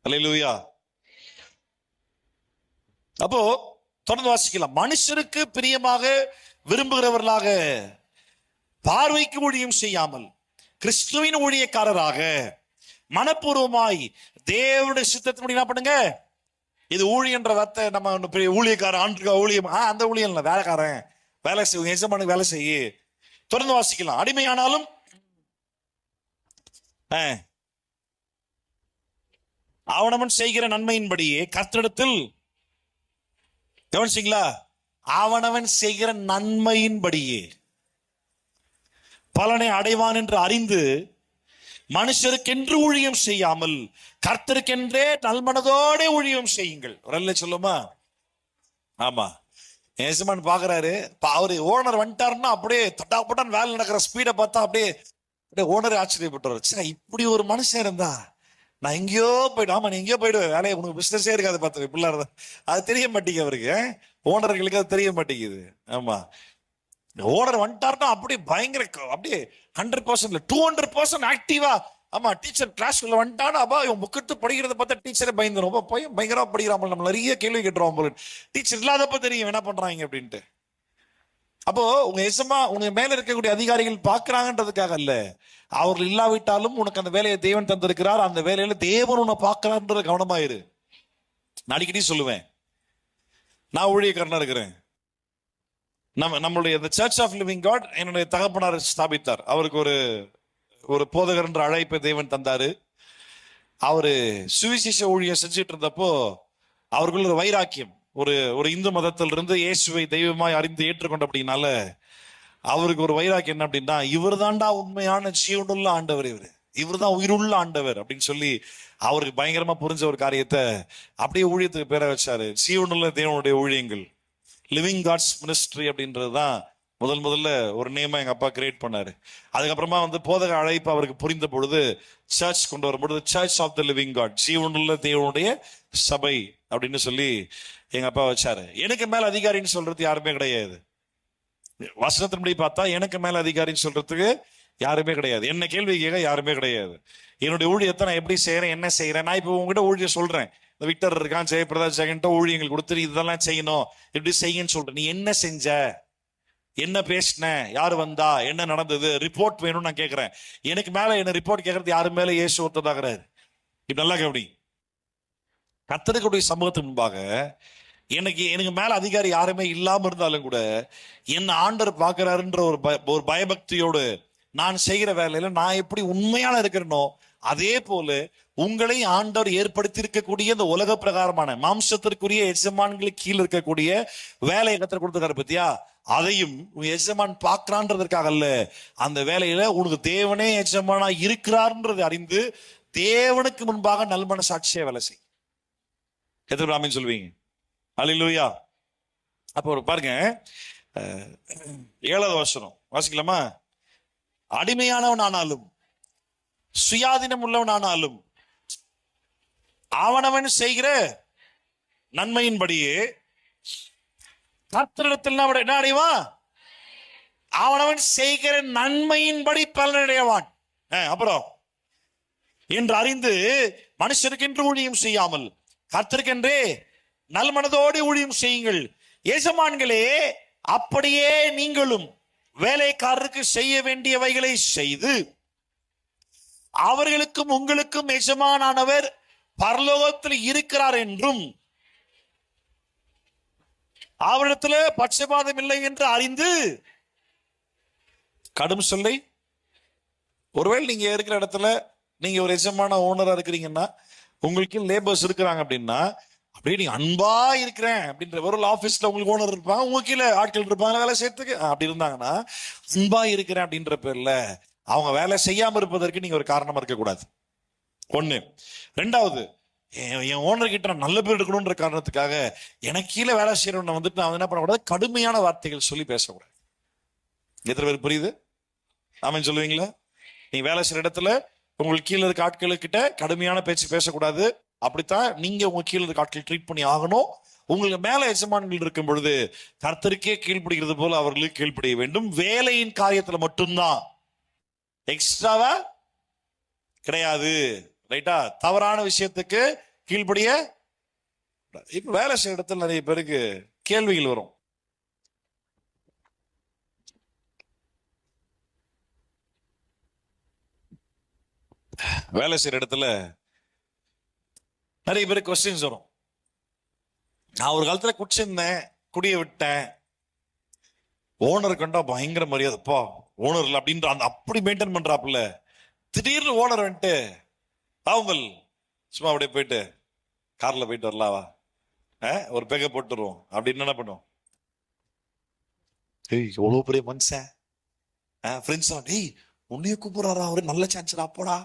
அல்லேலூயா. அப்போ தொடர்ந்து வாசிக்கலாம். மனுஷருக்கு பிரியமாக விரும்புகிறவர்களாக பார்வைக்கு ஊழியம் செய்யாமல் கிறிஸ்துவின் ஊழியக்காரராக மனப்பூர்வமாய் தேவனுடைய சித்தத்தின்படி என்ன பண்ணுங்க. இது ஊழியன்ற வார்த்தை நம்ம பெரிய ஊழியக்காரன் ஆண்டு ஊழியம், அந்த ஊழியம் இல்லை, வேலைக்காரன் வேலை செய்ய எஜமானுக்கு வேலை செய்ய. தொடர்ந்து வாசிக்கலாம். அடிமையானாலும் அவனவன் செய்கிற நன்மையின்படியே கர்த்தரிடத்தில் கவனிச்சீங்களா? அவனவன் செய்கிற நன்மையின்படியே பலனை அடைவான் என்று அறிந்து மனுஷருக்கென்று ஊழியம் செய்யாமல் கர்த்தருக்கென்றே நல்மனதோட ஊழியம் செய்யுங்கள். ஒரு சொல்லுமா? ஆமா. எஜமான் பாக்குறாரு, அவரு ஓனர் வந்துட்டாருன்னா அப்படியே தட்டாப்பட்டான் வேலை நடக்கிற ஸ்பீடை பார்த்தா அப்படியே ஓனர் ஆச்சரியப்பட்டுறாரு. சரி, இப்படி ஒரு மனுஷன் இருந்தா நான் எங்கேயோ போயிடும். ஆமா, நீ எங்கேயோ போயிடுவேன், வேலையை உனக்கு பிசினஸே இருக்காது பார்த்து பிள்ளார் தான். அது தெரிய மாட்டேங்குது அவருக்கு, ஓனர்களுக்கு அது தெரிய மாட்டேங்குது. ஆமா, ஓனர் வந்துட்டாருன்னா அப்படியே பயங்கர, அப்படியே 100% 200% ஆக்டிவா. ஆமா, டீச்சர் கிளாஸ்ல வந்துட்டானா அப்பா இவன் புக் எடுத்து படிக்கிறத பார்த்தா டீச்சரே பயந்துரும். பையன் பயங்கரமா படிக்கிறான், நம்ம நிறைய கேள்வி கேட்டுருவோம் போல. டீச்சர் இல்லாதப்ப தெரியும் என்ன பண்றாங்க அப்படின்ட்டு. அப்போ உங்க மேல இருக்கக்கூடிய அதிகாரிகள் பாக்குறாங்கன்றதுக்காக அல்ல, அவர்கள் இல்லாவிட்டாலும் உனக்கு அந்த வேலையை தேவன் தந்திருக்கிறார், அந்த வேலையில தேவன் உன்னை பார்க்கிறார்ன்ற கவனமாயிரு. நான் அடிக்கடி சொல்லுவேன், நான் ஊழியக்காரனா இருக்கிறேன். நம்மளுடைய சர்ச் ஆஃப் லிவிங் காட் என்னுடைய தகப்பனார் ஸ்தாபித்தார். அவருக்கு ஒரு போதகர் என்ற அழைப்பை தேவன் தந்தாரு. அவரு சுவிசேஷ ஊழியம் செஞ்சுட்டு இருந்தப்போ அவர்கள் ஒரு வைராக்கியம், ஒரு இந்து மதத்திலிருந்து இயேசுவை தெய்வமாய் அறிந்து ஏற்றுக்கொண்ட அப்படின்னால அவருக்கு ஒரு வைராக்கியம் என்ன அப்படின்னா, இவர் தான்டா உண்மையான ஜீவனுள்ள ஆண்டவர், இவர் தான் உயிருள்ள ஆண்டவர் அப்படின்னு சொல்லி அவருக்கு பயங்கரமா புரிஞ்ச ஒரு காரியத்தை அப்படியே ஊழியத்துக்கு பேர வச்சாரு. ஜீவனுள்ள தேவனுடைய ஊழியங்கள், லிவிங் காட்ஸ் மினிஸ்ட்ரி அப்படின்றது தான் முதல்ல ஒரு நேமா எங்க அப்பா கிரியேட் பண்ணாரு. அதுக்கப்புறமா போதக அழைப்பு அவருக்கு புரிந்த பொழுது சர்ச் கொண்டு வரும்பொழுது church of the living God, ஜீவனுள்ள தேவனுடைய சபை அப்படின்னு சொல்லி எங்க அப்பா வச்சாரு. எனக்கு மேல அதிகாரின்னு சொல்றது யாருமே கிடையாது. வசனத்தின்படி பார்த்தா எனக்கு மேல அதிகாரின்னு சொல்றதுக்கு யாருமே கிடையாது. என்ன கேள்வி கேட்க யாருமே கிடையாது. என்னுடைய ஊழியத்தை நான் எப்படி செய்யறேன், என்ன செய்யறேன், நான் இப்போ உங்ககிட்ட ஊழியம் சொல்றேன். இந்த விக்டர் இருக்கான், ஜெயபிரதா ஜெகன்ட்ட ஊழியங்கள் கொடுத்துட்டு இதெல்லாம் செய்யணும், இப்படி செய்யுன்னு சொல்றேன். நீ என்ன செஞ்ச, என்ன பேசின, யாரு வந்தா, என்ன நடந்தது, ரிப்போர்ட் வேணும்னு நான் கேட்கிறேன். எனக்கு மேல என்ன ரிப்போர்ட் கேட்கறது யாரு மேல இயேசு ஒருத்ததாகிறாரு. இப்ப நல்லா கவனி. கர்த்தருடைய சமூகத்துக்கு முன்பாக எனக்கு மேல அதிகாரி யாருமே இல்லாம இருந்தாலும் கூட என்ன ஆண்டவர் பாக்குறாருன்ற ஒரு பயபக்தியோடு நான் செய்கிற வேலையில நான் எப்படி உண்மையான இருக்கிறனோ அதே போல உங்களை ஆண்டவர் ஏற்படுத்தி இருக்கக்கூடிய இந்த உலக பிரகாரமான மாம்சத்திற்குரிய எஜமான்களுக்கு கீழே இருக்கக்கூடிய வேலையை கத்தர் கொடுத்துருக்காரு பத்தியா. அதையும் எஜமான் பார்க்கிறான்றதற்காக அல்ல, அந்த வேலையில உனக்கு தேவனே எஜமானா இருக்கிறார்ன்றது அறிந்து தேவனுக்கு முன்பாக நல்மன சாட்சியா வேலை செய். எத்தனை ஆமீன் சொல்வீங்க? அல்லேலூயா. அப்போ பாருங்க, 7வது வசனம் வாசிக்கலாமா? அடிமையானவன் ஆனாலும் சுயாதீனம் உள்ளவன் ஆனாலும் அவனவன் செய்கிற நன்மையின்படியே கர்த்தரிடத்தில் என்ன அடைவான்? அவனவன் செய்கிற நன்மையின்படி பலனடைவான். அப்புறம் என்று அறிந்து மனுஷருக்கென்று ஊழியம் செய்யாமல் கர்த்தருக்கென்றே நல்மனதோடு ஊழியம் செய்யுங்கள். எஜமான்களே, அப்படியே நீங்களும் வேலைக்காரருக்கு செய்ய வேண்டியவைகளை செய்து அவர்களுக்கும் உங்களுக்கும் எஜமானானவர் பரலோகத்தில் இருக்கிறார் என்றும் அவரிடத்துல பட்சபாதம் இல்லை என்று அறிந்து. கடும் சொல்லை. ஒருவேளை நீங்க இருக்கிற இடத்துல நீங்க ஒரு எஜமான ஓனரா இருக்கிறீங்கன்னா, உங்களுக்கு லேபர்ஸ் இருக்கிறாங்க அப்படின்னா, அப்படியே நீங்க அன்பா இருக்கிறேன் அப்படின்ற ஒரு ஆபீஸ்ல உங்களுக்கு ஓனர் இருப்பாங்க, உங்க கீழே ஆட்கள் இருப்பாங்க வேலை செய்யறதுக்கு. அப்படி இருந்தாங்கன்னா அன்பா இருக்கிறேன் அப்படின்ற பேர்ல அவங்க வேலை செய்யாம இருப்பதற்கு நீங்க ஒரு காரணமா இருக்கக்கூடாது. ஒண்ணு. ரெண்டாவது, என் ஓனர் கிட்ட நல்ல பேர் எடுக்கணும்ன்ற காரணத்துக்காக எனக்கு கீழே வேலை செய்யறவன நான் என்ன பண்ணக்கூடாது, கடுமையான வார்த்தைகள் சொல்லி பேசக்கூடாது. எத்தனை பேர் புரியுது? ஆமென் சொல்லுவீங்களா? நீங்க வேலை செய்யற இடத்துல உங்களுக்கு கீழே இருக்க ஆட்களுக்கிட்ட கடுமையான பேச்சு பேசக்கூடாது. அப்படித்தான் நீங்க உங்க கீழே இருக்க ஆட்கள் ட்ரீட் பண்ணி ஆகணும். உங்களுக்கு மேல எஜமான்கள் இருக்கும் பொழுது கர்த்தருக்கே கீழ்ப்படுகிறது போல அவர்களுக்கு கீழ்ப்படிய வேண்டும். வேலையின் காரியத்துல மட்டும்தான், எக்ஸ்ட்ராவா கிடையாது. ரைட்டா? தவறான விஷயத்துக்கு கீழ்ப்படிய. இப்ப வேலை செய்யற இடத்துல நிறைய பேருக்கு கேள்விகள் வரும். வேலை செய்யற இடத்துல நிறைய பேருக்கு கொஸ்டின்ஸ் வரும். நான் ஒரு காலத்துல குடிச்சிருந்தேன், குடிய விட்டேன், ஓனர் கண்டா பயங்கர மரியாதைப்பா, ஓனர் இல்லை அப்படின்ற அந்த அப்படி மெயின்டைன் பண்றாப்புல. திடீர்னு ஓனர் வந்துட்டு அவங்க சும்மா அப்படியே போயிட்டு கார்ல போயிட்டு வரலாவா, ஒரு பெக போட்டுருவோம் அப்படின்னு என்ன பண்ணுவோம்? எவ்வளவு பெரிய மனுஷன், ஃப்ரெண்ட்ஸ் உன்னைய கூப்பிடுறாரா, அவரு நல்ல சான்ஸ் அப்போடா.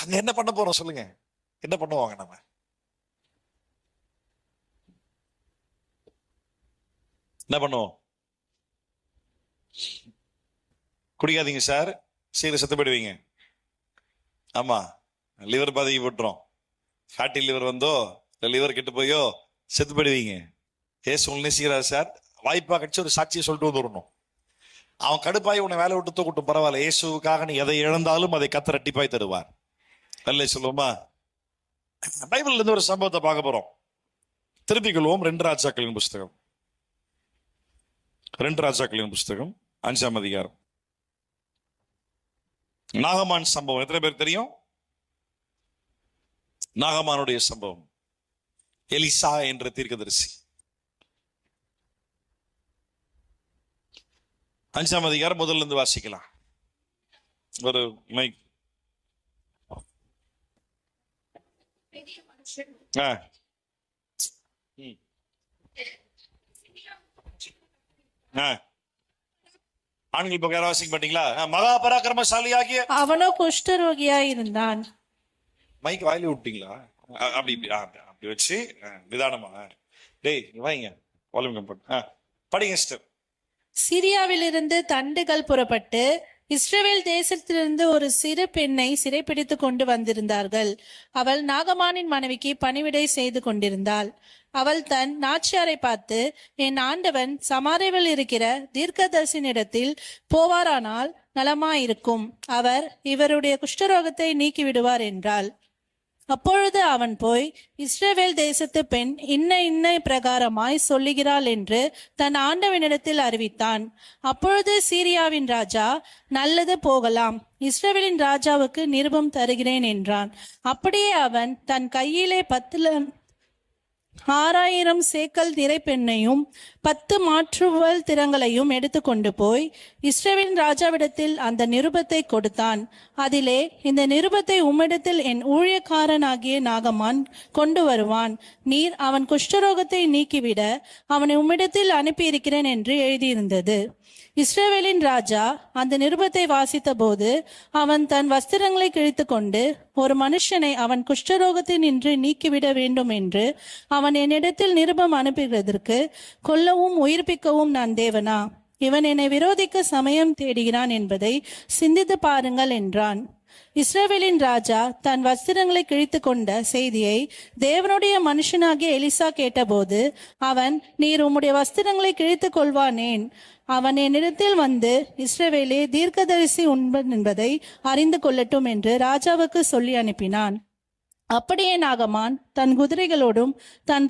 அங்க என்ன பண்ண போறோம் சொல்லுங்க? என்ன பண்ணுவாங்க? நம்ம என்ன பண்ணுவோம்? குடிக்காதீங்க சார், சீக்கிரம் செத்து போயிடுவீங்க. ஆமா, லிவர் பாதிக்கப்பட்டுரும். ஃபேட்டி லிவர் வந்தோ இல்லை லிவர் கெட்டு போயோ செத்து போயிடுவீங்க. ஏசு உங்களை நேசிக்கிறார் சார், வாய்ப்பா கட்சி ஒரு சாட்சியை சொல்லிட்டு வந்துடணும். அவன் கடுப்பாய் உன்னை வேலை விட்டு தூக்கட்டும், பரவாயில்ல, இயேசுக்காக நீ எதை இழந்தாலும் அதை கர்த்தர் இரட்டிப்பாய் தருவார். அல்ல சொல்லுவோமா? பைபிள்ல இருந்து ஒரு சம்பவத்தை பார்க்க போறோம். திருப்பிக் கொள்வோம். 2 ராஜாக்களின் புஸ்தகம், 2 ராஜாக்களின் புஸ்தகம் 5ஆம் அதிகாரம். நாகமான் சம்பவம் எத்தனை பேர் தெரியும்? நாகமானுடைய சம்பவம். எலிசா என்ற தீர்க்கதரிசி. 5ஆம் அதிகாரம் முதல்ல இருந்து வாசிக்கலாம். ஒரு மைக். ஆண்கள் பக்கம் யாரும் வாசிக்க மாட்டீங்களா? மகா பராக்கிரமசாலியாகிய அவனோ குஷ்டரோகியாய் இருந்தான். மைக் வாயில விட்டீங்களா? அப்படி அப்படி வச்சு நிதானமா. டேய் வாங்க, வால்யூம் கம்பெனி படிங்க ஸ்டெப். சிரியாவிலிருந்து தண்டுகள் புறப்பட்டு இஸ்ரவேல் தேசத்திலிருந்து ஒரு சிறு பெண்ணை சிறைப்பிடித்து கொண்டு வந்திருந்தார்கள். அவள் நாகமானின் மனைவிக்கு பணிவிடை செய்து கொண்டிருந்தாள். அவள் தன் நாச்சியாரை பார்த்து, என் ஆண்டவன் சமாரியாவில் இருக்கிற தீர்க்கதரிசினிடத்தில் போவாரானால் நலமாயிருக்கும், அவர் இவருடைய குஷ்டரோகத்தை நீக்கிவிடுவார் என்றாள். அப்பொழுது அவன் போய், இஸ்ரவேல் தேசத்து பெண் இன்ன பிரகாரமாய் சொல்லுகிறாள் என்று தன் ஆண்டவனிடத்தில் அறிவித்தான். அப்பொழுது சீரியாவின் ராஜா, நல்லது, போகலாம், இஸ்ரவேலின் ராஜாவுக்கு நிருபம் தருகிறேன் என்றான். அப்படியே அவன் தன் கையிலே 6000 சேக்கல் நிறைப்பெண்ணையும் 10 மாற்றுவல் திறங்களையும் எடுத்துக்கொண்டு போய் இஸ்ரவேலின் ராஜாவிடத்தில் அந்த நிருபத்தை கொடுத்தான். அதிலே, இந்த நிருபத்தை உம்மிடத்தில் என் ஊழியக்காரனாகிய நாகமான் கொண்டு வருவான். நீர் அவன் குஷ்டரோகத்தை நீக்கிவிட அவனை உம்மிடத்தில் அனுப்பியிருக்கிறேன் என்று எழுதியிருந்தது. இஸ்ரவேலின் ராஜா அந்த நிருபத்தை வாசித்த போது அவன் தன் வஸ்திரங்களை கிழித்து கொண்டு, ஒரு மனுஷனை அவன் குஷ்டரோகத்தை நின்று நீக்கிவிட வேண்டும் என்று அவன் என்னிடத்தில் நிருபம் அனுப்புகிறதற்கு கொல்லவும் உயிர்ப்பிக்கவும் நான் தேவனா? இவன் என்னை விரோதிக்க சமயம் தேடுகிறான் என்பதை சிந்தித்து பாருங்கள் என்றான். இஸ்ரவேலின் ராஜா தன் வஸ்திரங்களை கிழித்து கொண்ட செய்தியை தேவனுடைய மனுஷனாகிய எலிசா கேட்டபோது அவன், நீர் உம்முடைய வஸ்திரங்களை கிழித்து கொள்வானேன்? அவன் என்னிடத்தில் வந்து இஸ்ரவேலே தீர்க்கதரிசி உண்பன் என்பதை அறிந்து கொள்ளட்டும் என்று ராஜாவுக்கு சொல்லி அனுப்பினான். அப்படியே நாகமான் தன் குதிரைகளோடும் தன்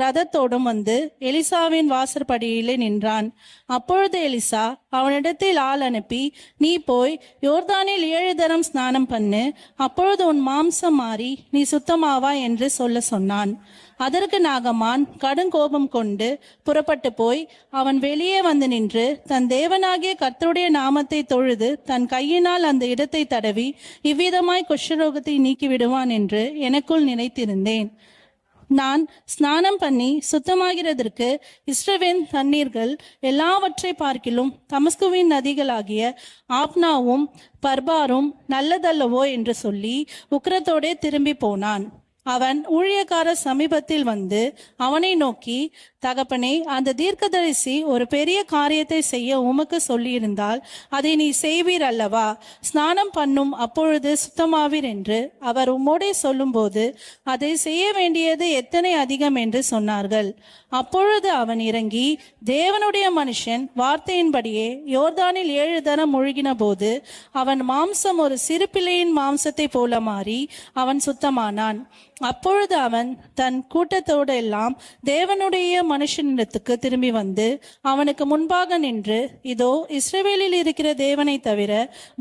ரதத்தோடும் வந்து எலிசாவின் வாசற்படியிலே நின்றான். அப்பொழுது எலிசா அவனிடத்தில் ஆள் அனுப்பி, நீ போய் யோர்தானில் 7 தரம் ஸ்நானம் பண்ணு, அப்பொழுது உன் மாம்சம் மாறி நீ சுத்தமாவா என்று சொன்னான். அதற்கு நாகமான் கடுங்கோபம் கொண்டு புறப்பட்டு போய் அவன் வெளியே வந்து நின்று தன் தேவனாகிய கர்த்தருடைய நாமத்தை தொழுது தன் கையினால் அந்த இடத்தை தடவி இவ்விதமாய் குஷ்டரோகத்தை நீக்கிவிடுவான் என்று எனக்குள் நினைத்திருந்தேன். நான் ஸ்நானம் பண்ணி சுத்தமாகிறதற்கு இஸ்ரவேல் தண்ணீர்கள் எல்லாவற்றை பார்க்கிலும் தமஸ்குவின் நதிகளாகிய ஆப்னாவும் பர்பாரும் நல்லதல்லவோ என்று சொல்லி உக்கிரத்தோடே திரும்பி போனான். அவன் ஊழியக்கார சமீபத்தில் வந்து அவனை நோக்கி, தகப்பனே, அந்த தீர்க்கதரிசி ஒரு பெரிய காரியத்தை செய்ய உமக்கு சொல்லியிருந்தால் அதை நீ செய்வீர் அல்லவா? ஸ்நானம் பண்ணும், அப்பொழுது சுத்தமாவீர் என்று அவர் உம்மோடே சொல்லும்போது அதை செய்ய வேண்டியது எத்தனை அதிகம் என்று சொன்னார்கள். அப்பொழுது அவன் இறங்கி தேவனுடைய மனுஷன் வார்த்தையின்படியே யோர்தானில் 7 தரம் முழுகின போது அவன் மாம்சம் ஒரு சிறு பிள்ளையின் மாம்சத்தை போல மாறி அவன் சுத்தமானான். அப்பொழுது அவன் தன் கூட்டத்தோடு எல்லாம் தேவனுடைய மனுஷனிடத்துக்கு திரும்பி வந்து அவனுக்கு முன்பாக நின்று, இதோ, இஸ்ரவேலில் இருக்கிற தேவனை தவிர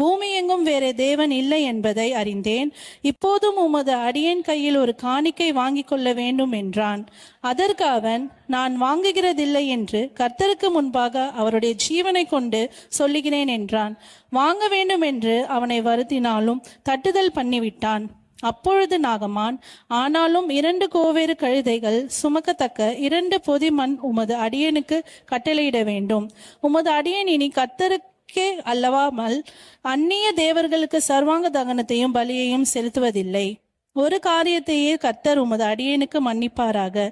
பூமி எங்கும் வேற தேவன் இல்லை என்பதை அறிந்தேன். இப்போதும் உமது அடியேன் கையில் ஒரு காணிக்கை வாங்கிக் கொள்ள வேண்டும் என்றான். அதற்கு அவன், நான் வாங்குகிறதில்லை என்று கர்த்தருக்கு முன்பாக அவருடைய ஜீவனை கொண்டு சொல்லுகிறேன் என்றான். வாங்க வேண்டும் என்று அவனை வருத்தினாலும் தட்டுதல் பண்ணிவிட்டான். அப்பொழுது நாகமான், ஆனாலும் 2 கோவேறு கழுதைகள் சுமக்கத்தக்க 2 பொதி மண் உமது அடியனுக்கு கட்டளையிட வேண்டும். உமது அடியன் இனி கர்த்தருக்கே அல்லவாமல் அந்நிய தேவர்களுக்கு சர்வாங்க தகனத்தையும் பலியையும் செலுத்துவதில்லை. ஒரு காரியத்தையே கர்த்தர் உமது அடியேனுக்கு மன்னிப்பாராக.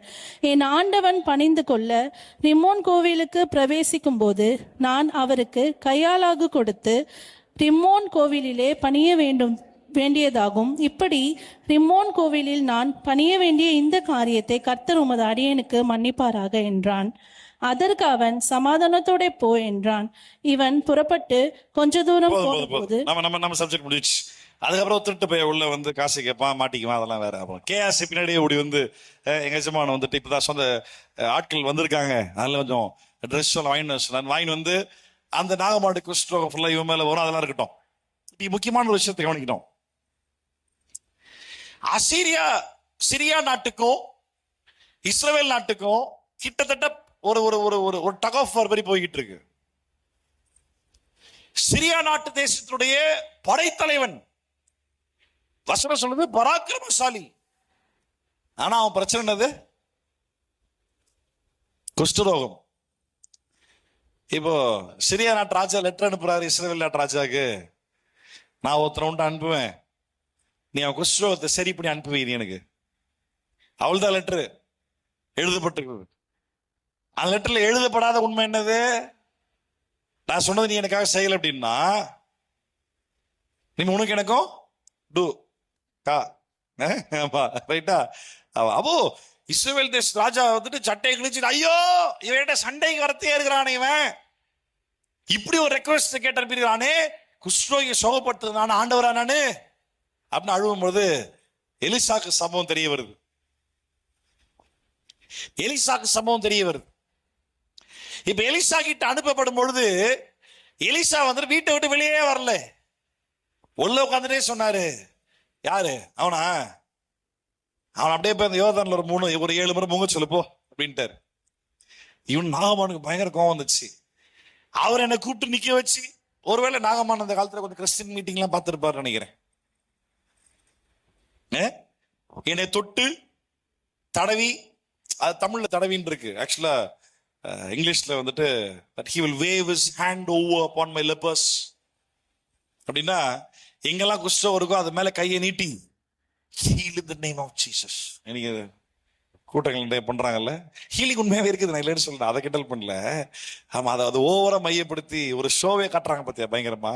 என் ஆண்டவன் பணிந்து கொள்ள ரிம்மோன் கோவிலுக்கு பிரவேசிக்கும் போது நான் அவருக்கு கையாளாக கொடுத்து ரிம்மோன் கோவிலிலே பணிய வேண்டியதாகும். இப்படி ரிம்மோன் கோவிலில் நான் பணிய வேண்டிய இந்த காரியத்தை கர்த்தர் உமது அடியேனுக்கு மன்னிப்பாராக என்றான். அதற்கு அவன், சமாதானத்தோட போ என்றான். இவன் புறப்பட்டு கொஞ்ச தூரம் போகும்போது நம்ம சப்ஜெக்ட் முடிச்சு அதுக்கப்புறம் திருட்டு போய் உள்ள வந்து காசு கேட்பான், மாட்டிக்குவான், அதெல்லாம் வேற. அப்புறம் கேஆர்சி பின்னாடியே ஓடி வந்து எங்க எஜமான வந்துட்டு இப்பதான் சொந்த ஆட்கள் வந்திருக்காங்க, அதில் கொஞ்சம் ட்ரெஸ் வாங்கி வந்து அந்த நாகமாடு குஷ்டரோகம் ஃபுல்லா இவன் மேல வரும், அதெல்லாம் இருக்கட்டும். இப்ப முக்கியமான ஒரு விஷயத்தை கவனிக்கணும். சிரியா நாட்டுக்கும் இஸ்ரவேல் நாட்டுக்கும் கிட்டத்தட்ட ஒரு ஒரு ஒரு ஒரு ஒரு டக் ஆஃப் வார் மாதிரி போய்கிட்டு இருக்கு. சிரியா நாட்டு தேசத்துடைய படைத்தலைவன் வசனம் சொல்லுது பராக்கிரமசாலி. ஆனா அவன் பிரச்சனை என்னது? குஷ்டரோகம். இப்போ சிரியா நாட்டு ராஜா லெட்டர் அனுப்புறாரு இஸ்ரவேல் நாட்டு ராஜாவுக்கு, நான் ஒருத்தனை உண்டு அனுப்புவேன், நீ அவன் குஷ்டரோகத்தை சரி பண்ணி அனுப்புவீங்க எனக்கு. அவள்தான் லெட்டர் எழுதப்பட்டிருக்கு. அந்த லெட்டர்ல எழுதப்படாத உண்மை என்னது? நான் சொன்னது நீ எனக்காக செய்யல அப்படின்னா நீ உனக்கு எனக்கும் டூ கா ரைட்டா. அப்போ இஸ்ரவேல் தேச ராஜா வந்துட்டு சட்டையை கிழிச்சு, ஐயோ இவன்கிட்ட சண்டைக்கு வரத்தையே இருக்கிறானே இவன், இப்படி ஒரு ரெக்வஸ்ட் கேட்டிருப்பானே, குஷ்ரோகியை சோகப்படுத்துறதுனான ஆண்டவரா நானு அப்படின்னு அழுவும்போது எலிசாக்கு சம்பவம் தெரிய வருது. எலிசாக்கு சம்பவம் தெரிய வருது. இப்ப எலிசா கிட்ட அனுப்பப்படும் பொழுது எலிசா வந்துட்டு வீட்டை விட்டு வெளியே வரல, உள்ள உட்காந்துட்டே சொன்னாரு. யாரு அவனா? அவன் அப்படியே போய் அந்த யோர்தான்ல ஒரு 7 முறை முங்க சொல்லு போ அப்படின்ட்டாரு. இவன் நாகமானுக்கு பயங்கர கோவம் வந்துச்சு. அவர் என்னை கூப்பிட்டு நிக்க வச்சு, ஒருவேளை நாகமான் அந்த காலத்துல கொஞ்சம் கிறிஸ்டின் மீட்டிங் எல்லாம் பார்த்திருப்பாரு நினைக்கிறேன். என்னை தொட்டு தடவி, அது தமிழ்ல தடவின்னு இருக்கு, ஆக்சுவலா இங்கிலீஷ்ல வந்துட்டு that he will wave his hand over upon my lepers அப்படின்னா எங்கெல்லாம் குஷ்டம் இருக்கோ அது மேல கையை நீட்டி heal in the name of Jesus. எனக்கு கூட்டங்கள் பண்றாங்கல்ல, ஹீலிங் உண்மையாவே இருக்குது, நான் இல்லைன்னு சொல்றேன், அதை கிண்டல் பண்ணல. ஆமா, அதை ஓவரா மையப்படுத்தி ஒரு ஷோவே காட்டுறாங்க பாத்தியா பயங்கரமா.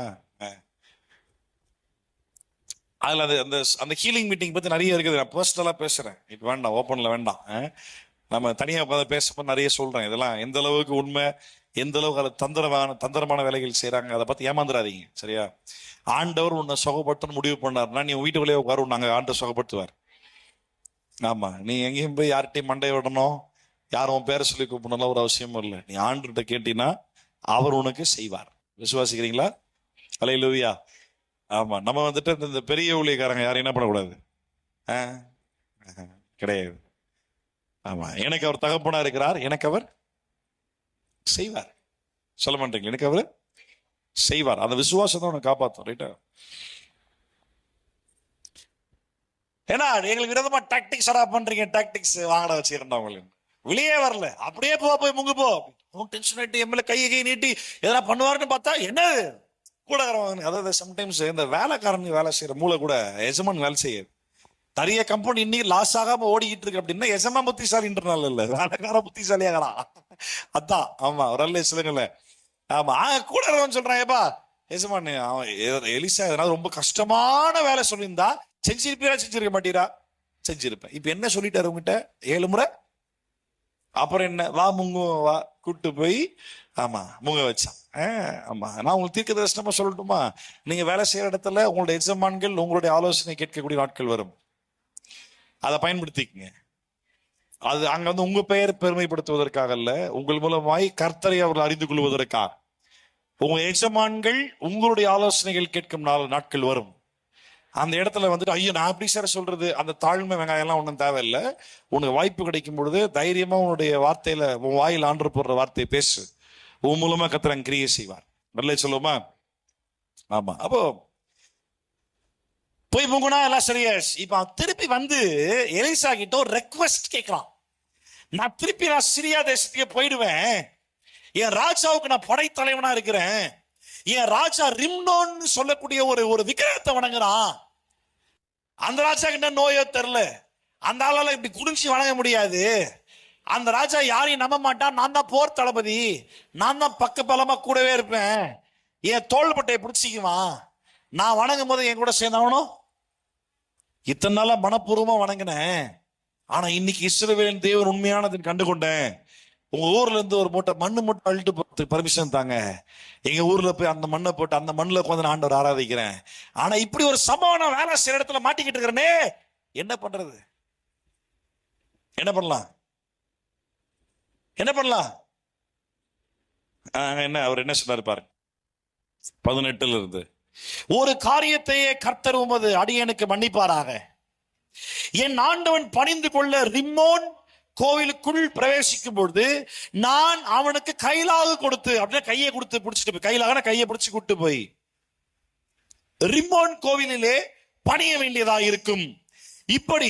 அதுல அந்த அந்த ஹீலிங் மீட்டிங் பத்தி நிறைய இருக்குது. நான் பர்சனலா பேசுறேன், இப்ப வேண்டாம், ஓப்பன்ல வேண்டாம். நம்ம தனியா உட்காந்து பேசப்போ நிறைய சொல்றேன். இதெல்லாம் எந்த அளவுக்கு உண்மை, எந்த அளவுக்கு அது தந்திரமான வேலைகள் செய்யறாங்க, அதை பத்தி ஏமாந்துடாதீங்க, சரியா? ஆண்டவர் உன்னை சுகப்படுத்தணும் முடிவு பண்ணாருன்னா நீ வீட்டுக்குள்ளேயே உட்காரு, நாங்க ஆண்டவர் சுகப்படுத்துவார். ஆமா, நீ எங்கேயும் போய் யார்கிட்டையும் மண்டை விடணும், யாரும் பேரை சொல்லி கூப்பிடணும் ஒரு அவசியமும் இல்லை. நீ ஆண்டுகிட்ட கேட்டீங்கன்னா அவர் உனக்கு செய்வார். விசுவாசிக்கிறீங்களா? அல்லேலூயா. ஆமா, நம்ம வந்துட்டு இந்த பெரிய ஊழியக்காரங்க யாரும் என்ன பண்ணக்கூடாது, கிடையாது. ஆமா, எனக்கு அவர் தகப்பனா இருக்கிறார், எனக்கு அவர் செய்வார். சொல்ல மாட்டீங்களா? எனக்கு அவர் செய்வார். அந்த விசுவாசத்தை உனக்கு காப்பாற்றும், ரைட்டா? ஏன்னா எங்களுக்கு விரோதமா டாக்டிக்ஸ் பண்றீங்க, டாக்டிக்ஸ் வாங்கட வச்சுக்கிறேன் உங்களுக்கு. வெளியே வரல, அப்படியே போய் முங்கு போ, டென்ஷன் ஆயிட்டு எம்எல்ஏ கையை நீட்டி எதனா பண்ணுவாருன்னு பார்த்தா என்ன கூட, அதாவது சம்டைம்ஸ் இந்த வேலைக்காரன் வேலை செய்யற மூளை கூட எஜமான் வேலை செய்யாது. நிறைய கம்பெனி இன்னைக்கு லாஸ் ஆகாம ஓடிக்கிட்டு இருக்கு அப்படின்னா எஜமா புத்திசாலின்றனால இல்ல, வேலைக்கார புத்திசாலியாகடா. அதான். ஆமா, ஒரு அல்ல சொல்லுங்கல்ல. ஆமா, கூட சொல்றான், ஏப்பா எஜமான் எலிசா எதனால ரொம்ப கஷ்டமான வேலை சொல்லியிருந்தா செஞ்சிருப்பீரா, செஞ்சிருக்க மாட்டீரா? செஞ்சிருப்பேன். இப்ப என்ன சொல்லிட்டாரு உங்ககிட்ட 7 முறை? அப்புறம் என்ன, வா முங்கு வா, கூட்டு போய் ஆமா முங்க வச்சான். ஆமா, நான் உங்களுக்கு தீர்க்க தரிசனமா சொல்லட்டுமா? நீங்க வேலை செய்யற இடத்துல உங்களுடைய எஜமான்கள் உங்களுடைய ஆலோசனை கேட்கக்கூடிய நாட்கள் வரும், அதை பயன்படுத்திக்கங்க. அது அங்க வந்து உங்க பெயர் பெருமைப்படுத்துவதற்காக அல்ல, உங்கள் மூலமாய் கர்த்தரை அவர்கள் அறிந்து கொள்வதற்காக. உங்க எஜமான்கள் உங்களுடைய ஆலோசனைகள் கேட்கும் நாட்கள் வரும். அந்த இடத்துல வந்துட்டு ஐயோ நான் அப்படி சார் சொல்றது, அந்த தாழ்மை வெங்காயம் எல்லாம் ஒன்றும் தேவையில்லை. உனக்கு வாய்ப்பு கிடைக்கும் பொழுது தைரியமா உன்னுடைய வார்த்தையில, உன் வாயில் ஆண்டு போடுற வார்த்தையை பேசு, உன் மூலமா கர்த்தர் கிரியை செய்வார். நல்ல சொல்லுமா? ஆமா. அப்போ போய் முங்குனா எல்லாம் சரியா. இப்ப திருப்பி வந்து எலிசா கிட்ட ஒரு ரெக்வெஸ்ட் கேட்கிறான். நான் திருப்பி சிரியா தேசத்துக்கே போயிடுவேன், என் ராஜாவுக்கு நான் படைத்தலைவனா இருக்கிறேன், என் ராஜா ரிம்னோன்னு சொல்லக்கூடிய ஒரு விக்கிரகத்தை வணங்குறான். அந்த ராஜா கிட்ட நோயோ தெரியல, அந்த ஆளால இப்படி குடிச்சு வணங்க முடியாது. அந்த ராஜா யாரையும் நம்ப மாட்டான், நான் தான் போர் தளபதி, நான் தான் பக்க பலமா கூடவே இருப்பேன், என் தோள்பட்டையை பிடிச்சிக்குவான், நான் வணங்கும் போது என் கூட சேர்ந்தாவணும். இத்தனை நாளா மனப்பூர்வமா வணங்கினேன், ஆனா இன்னைக்கு இஸ்ரவேலின் தேவன் உண்மையானதுன்னு கண்டுகொண்டேன். உங்க ஊர்ல இருந்து ஒரு மூட்டை மண்ணு மட்டும் அழுட்டு போட்டு பர்மிஷன் தாங்க, எங்க ஊர்ல போய் அந்த மண்ணை போட்டு அந்த மண்ணில் உட்காந்து ஆண்டவர் ஆராதிக்கிறேன். ஆனா இப்படி ஒரு சம்பவம் வேலை சில இடத்துல மாட்டிக்கிட்டு இருக்கிறனே, என்ன பண்றது? என்ன பண்ணலாம்? என்ன பண்ணலாம்? என்ன அவர் என்ன சொன்னாரு பாரு, 18 இருந்து, ஒரு காரியத்தையே கர்த்தர் உமது அடியனுக்கு மன்னிப்பாராக, என் ஆண்டவன் பணிந்து கொள்ள ரிம்மோன் கோவிலுக்குள் பிரவேசிக்கும் பொழுது நான் அவனுக்கு கைலாக கொடுத்து, அப்படின்னா கையை கொடுத்து பிடிச்சிட்டு போய், கையிலாக கையை பிடிச்சு கூட்டு போய் ரிம்மோன் கோவிலிலே பணிய வேண்டியதா இருக்கும். இப்படி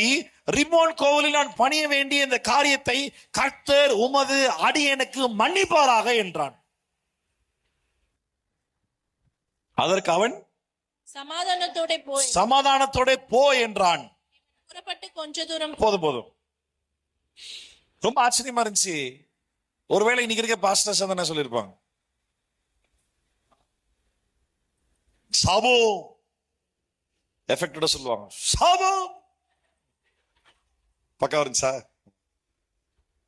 ரிம்மோன் கோவிலில் நான் பணிய வேண்டிய இந்த காரியத்தை கர்த்தர் உமது அடியனுக்கு மன்னிப்பாராக என்றான். அதற்கு அவன் சமாதானத்தோட போ என்றான். புறப்பட்டு கொஞ்ச தூரம் போதும். ரொம்ப ஆச்சரியமா இருந்துச்சு. ஒருவேளை இன்னைக்கு இருக்க பாஸ்டர்ஸ் என்ன சொல்லியிருப்பாங்க, சாபம் எஃபெக்டோட சொல்லுவாங்க, சாபம். பக்கம் வருங்க சார்.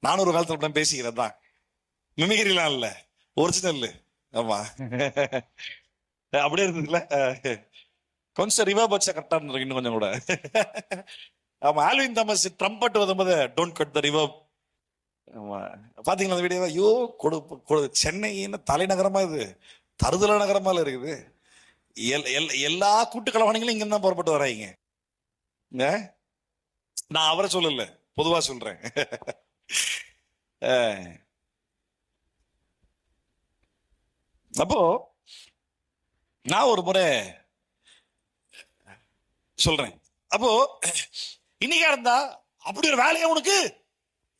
நானும் ஒரு காலத்துல அப்படியே பேசிக்கிறேன் தான், மிமிகிரிலாம் இல்ல, ஒரிஜினல். ஆமா அப்படியே இருந்ததுல கொஞ்சம் ரிவர்ப் வச்சா கரெக்டா இருந்திருக்கு இன்னும் கொஞ்சம் கூட. ஆமா, ஆல்வின் தாமஸ் ட்ரம்பட் வரும்போது டோன்ட் கட் த ரிவர்ப். ஆமா, பாத்தீங்களா அந்த வீடியோ? ஐயோ, சென்னைன்னு தலைநகரமா இது தருதல நகரமால இருக்குது. எல்லா கூட்டு கலவாணிகளும் இங்க தான் புறப்பட்டு வராங்க. நான் அவரை சொல்லல, பொதுவா சொல்றேன். அப்போ நான் ஒரு முறை சொல்றேன், அப்போ இன்னைக்கா இருந்தா அப்படி ஒரு வேலையா உனக்கு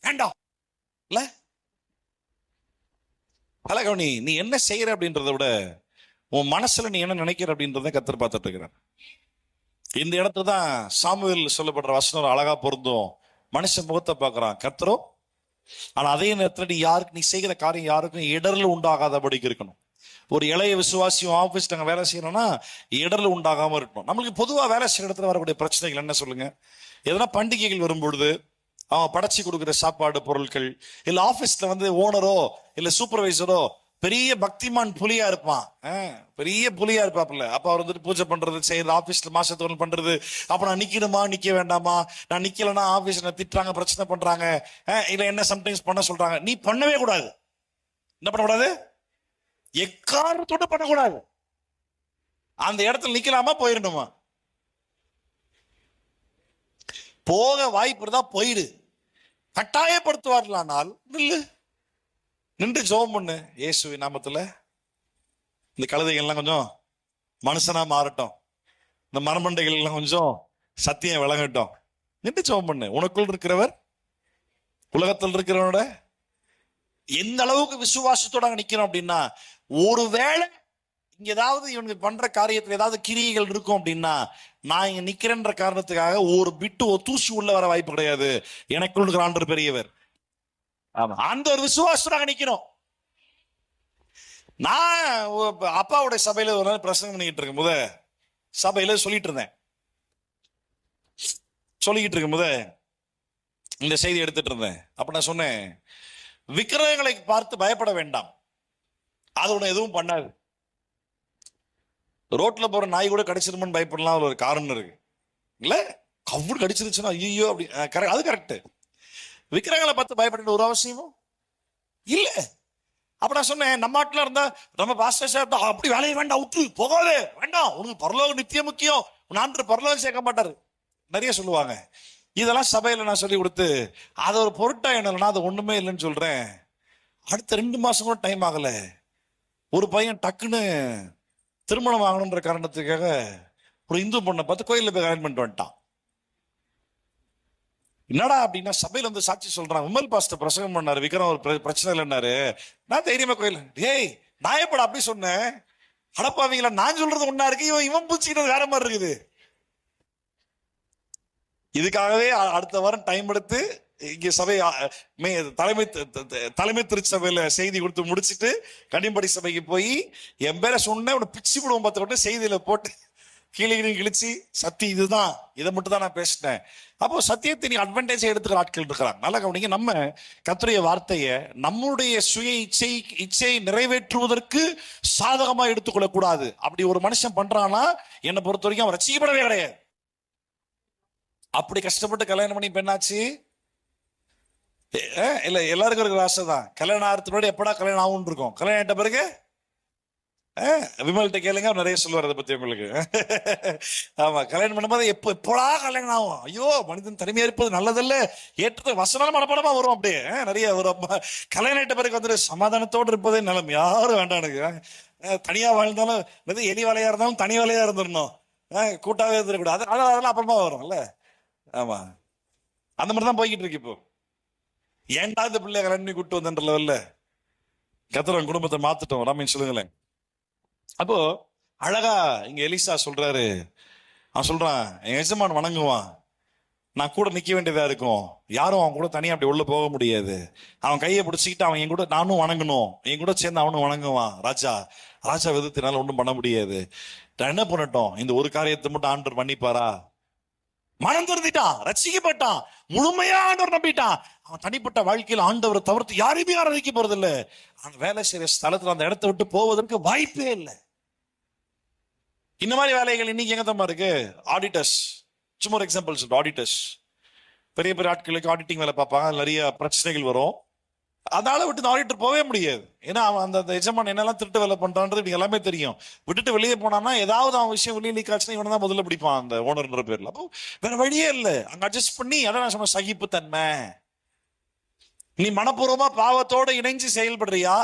வேண்டாம் இல்ல. கவனி, நீ என்ன செய்யற அப்படின்றத விட உன் மனசுல நீ என்ன நினைக்கிற அப்படின்றத கர்த்தர் பார்த்துட்டு இருக்கிறார். இந்த இடத்துல தான் சாமுவேல் சொல்லப்படுற வசனம் அழகா பொருந்தும். மனுஷன் முகத்தை பார்க்கறான், கர்த்தரோ. ஆனா அதே நேரத்துல நீ செய்கிற காரியம் யாருக்கும் இடர்ல உண்டாகாதபடிக்கு இருக்கணும். ஒரு இளைய விசுவாசியும் ஆபீஸ் நாங்க வேலை செய்யணும்னா இடர்ல உண்டாகாம இருக்கணும். நம்மளுக்கு பொதுவா வேலை செய்யற இடத்துல வரக்கூடிய பிரச்சனைகள் என்ன சொல்லுங்க? எதனா பண்டிகைகள் வரும்பொழுது அவன் படைச்சி கொடுக்குற சாப்பாடு பொருட்கள், இல்ல ஆபீஸ்ல வந்து ஓனரோ இல்ல சூப்பர்வைசரோ பெரிய பக்திமான் புலியா இருப்பான், பெரிய புலியா இருப்பாப்புல. அப்ப அவர் வந்துட்டு பூஜை பண்றது செய்யறது, ஆபீஸ்ல மாசத்தோடு பண்றது. அப்ப நான் நிக்கணுமா நிக்க வேண்டாமா, நான் நிக்கலன்னா ஆபீஸ்ல திட்டுறாங்க, பிரச்சனை பண்றாங்க, இல்ல என்ன சம்டைம்ஸ் பண்ண சொல்றாங்க. நீ பண்ணவே கூடாது. என்ன பண்ணக்கூடாது? எக்காரணத்தோட பண்ணக்கூடாது. அந்த இடத்துல நிக்கலாமா போயிடணுமா? போக வாய்ப்பு இருந்தா போயிடு. கட்டாயப்படுத்துவார்களானால் நின்று ஜெபம் பண்ணு. இயேசுவின் நாமத்துல இந்த கழுதைகள் எல்லாம் கொஞ்சம் மனுஷனா மாறட்டும், இந்த மரமண்டைகள் எல்லாம் கொஞ்சம் சத்தியம் விளங்கட்டும். நின்று ஜெபம் பண்ணு. உனக்குள் இருக்கிறவர் உலகத்தில் இருக்கிறவனோட எந்த அளவுக்கு விசுவாசத்தோட நிக்கணும் அப்படின்னா, ஒருவேளை இங்க ஏதாவது இவனுக்கு பண்ற காரியத்துல ஏதாவது கிரியைகள் இருக்கும் அப்படின்னா, நான் இங்க நிக்கிறேன்ற காரணத்துக்காக ஒரு பிட்டு தூசி உள்ள வர வாய்ப்பு கிடையாது. எனக்குள் இருக்கிற ஆண்டவர் பெரியவர். அந்த ஒரு விசுவாசத்தோட நிக்கணும். நான் அப்பாவுடைய சபையில ஒரு நாள் பிரசங்கம் பண்ணிட்டு இருக்கும் போது, சபையில சொல்லிட்டு இருக்கும் போது இந்த செய்தி எடுத்துட்டு இருந்தேன். அப்ப நான் சொன்னேன், விக்கிரகங்களை பார்த்து பயப்பட வேண்டாம், அது ஒண்ணு எதுவும் பண்ணாது. ரோட்ல போற நாய் கூட கடிச்சிருமோன்னு பயப்படலாம், ஒரு காரணம் இருக்கு இல்ல. கவுடு கடிச்சிருச்சுன்னா ஐயோ அப்படி, அது கரெக்ட். விக்கிரகங்களை பார்த்து பயப்பட ஒரு அவசியமும் இல்ல. அப்ப நான் சொன்னேன், நம்ம நாட்டுல இருந்தா நம்ம பாஸ்டர் சார் அப்படி வேலையை வேண்டாம், விட்டு போகாதே, வேண்டாம், உனக்கு பரலோகம் நித்தியம் முக்கியம், உன் ஆண்டவர் பரலோகம் சேர்க்க மாட்டாரு, நிறைய சொல்லுவாங்க. இதெல்லாம் சபையில நான் சொல்லி கொடுத்து அது ஒரு பொருட்டா என்னன்னா அது ஒண்ணுமே இல்லைன்னு சொல்றேன். அடுத்த 2 மாசம் கூட டைம் ஆகல, ஒரு பையன் டக்குன்னு திருமணம் ஆகணுன்ற காரணத்துக்காக ஒரு இந்து பொண்ணை பார்த்து கோயிலில் போய் கல்யாணம் பண்ணிட்டு வந்துட்டான். என்னடா அப்படின்னா, சபையில வந்து சாட்சி சொல்றான், விமல் பாஸ்டர் பிரசங்கம் பண்ணாரு, விக்ரம் ஒரு பிரச்சனை இல்லைன்னாரு. நான் தைரியமா கோயில், ஏய் நான் எப்படா அப்படி சொன்னேன், அடப்பாவீங்களா, நான் சொல்றது ஒன்னா இருக்கு, இவன் பூச்சிக்கிட்டு வேற மாதிரி இருக்குது. இதுக்காகவே அடுத்த வாரம் டைம் எடுத்து இங்க சபை தலைமை திருச்சபையில செய்தி கொடுத்து முடிச்சுட்டு கனிம்படி சபைக்கு போய் என் பேரை சொன்ன உன்னை பிச்சு விடுவோம் பார்த்து செய்தியில போட்டு கீழே கிழிச்சு, சத்தி இதுதான், இதை மட்டும் தான் நான் பேசினேன். அப்போ சத்தியத்தை நீ அட்வான்டேஜ் எடுத்துக்கிற ஆட்கள் இருக்கிறாங்க. நல்லா கவனிங்க, நம்ம கர்த்தருடைய வார்த்தையை நம்முடைய சுய இச்சையை நிறைவேற்றுவதற்கு சாதகமா எடுத்துக்கொள்ள கூடாது. அப்படி ஒரு மனுஷன் பண்றான்னா என்னை பொறுத்த வரைக்கும் அவன் ரசிக்கப்படவே கிடையாது. அப்படி கஷ்டப்பட்டு கல்யாணம் பண்ணி பெண்ணாச்சு இல்ல, எல்லாருக்கும் இருக்கிற ஆசை தான். கல்யாணம் ஆகிறதுனோட எப்படா கல்யாணம் ஆகும் இருக்கும். கல்யாணம் ஆயிட்ட பிறகு விமல்கிட்ட கேளுங்க, நிறைய சொல்லுவார் அதை பத்தி உங்களுக்கு. ஆமா, கல்யாணம் பண்ணும்போது எப்படா கல்யாணம் ஆகும், ஐயோ மனிதன் தனிமையா இருப்பது நல்லதில்ல, ஏற்ற வசனால மனப்படமா வரும், அப்படியே நிறைய வரும். கல்யாணம் ஆயிட்ட பிறகு வந்துட்டு சமாதானத்தோடு இருப்பதே நிலம், யாரும் வேண்டாம் எனக்கு. தனியா வாழ்ந்தாலும் எலி வேலையா இருந்தாலும் தனி வேலையா இருந்துடணும், கூட்டாவே இருந்துடக்கூடாது, அதெல்லாம் அப்புறமா வரும்ல. ஆமா, அந்த மாதிரி தான் போய்கிட்டு இருக்கு இப்போ. ஏன்டா இந்த பிள்ளைய கல்யாணம் பண்ணி கூட்டு வந்த லெவல்ல கர்த்தர் குடும்பத்தை மாத்துட்டோம். ராமன் சொல்லுங்களேன். அப்போ அழகா இங்க எலிசா சொல்றாரு, அவன் சொல்றான், என் எஜமான் வணங்குவான், நான் கூட நிக்க வேண்டியதா இருக்கும், யாரும் அவன் கூட தனியா அப்படி உள்ள போக முடியாது, அவன் கையை பிடிச்சிக்கிட்டு அவன் என் கூட நானும் வணங்கணும், என் கூட சேர்ந்து அவனும் வணங்குவான். ராஜா விதத்தினால ஒன்றும் பண்ண முடியாது. நான் என்ன பண்ணட்டும், இந்த ஒரு காரியத்தை மட்டும் ஆண்டவர் மன்னிப்பாரா? மனம் திருந்திட்டான், ரட்சிக்கப்பட்டான், முழுமையா ஆண்டவர் நம்பிட்டான். அவன் தனிப்பட்ட வாழ்க்கையில் ஆண்டவரை தவிர்த்து யாரையுமே ஆராதிக்க போறது இல்ல. அந்த வேலை செய்யற ஸ்தலத்துல அந்த இடத்தை விட்டு போவதற்கு வாய்ப்பே இல்லை. இந்த மாதிரி வேலைகள் இன்னைக்கு எங்க தான் இருக்கு. ஆடிட்டர்ஸ், சும்மா ஒரு எக்ஸாம்பிள் சொல்றேன். ஆடிட்டர்ஸ் பெரிய பெரிய ஆட்களுக்கு ஆடிட்டிங் வேலை பார்ப்பாங்க, நிறைய பிரச்சனைகள் வரும். அதனால விட்டு இந்த ஆடிட்டர் போவே முடியாது. ஏன்னா அவன் அந்த எஜமான் என்னெல்லாம் திருட்டு வேலை பண்றான்றது இப்படி எல்லாமே தெரியும். விட்டுட்டு வெளியே போனான்னா ஏதாவது அவன் விஷயம் வெளியே லீக் ஆச்சுன்னா இவனை தான் முதல்ல பிடிப்பான் அந்த ஓனர்ன்ற பேர்ல. அப்போ வேற வழியே இல்லை, அங்க அட்ஜஸ்ட் பண்ணி. அதான் நான் சொன்ன சகிப்புத்தன்மை. நீ மனப்பூர்வமா பாவத்தோட இணைஞ்சு செயல்படுறியா,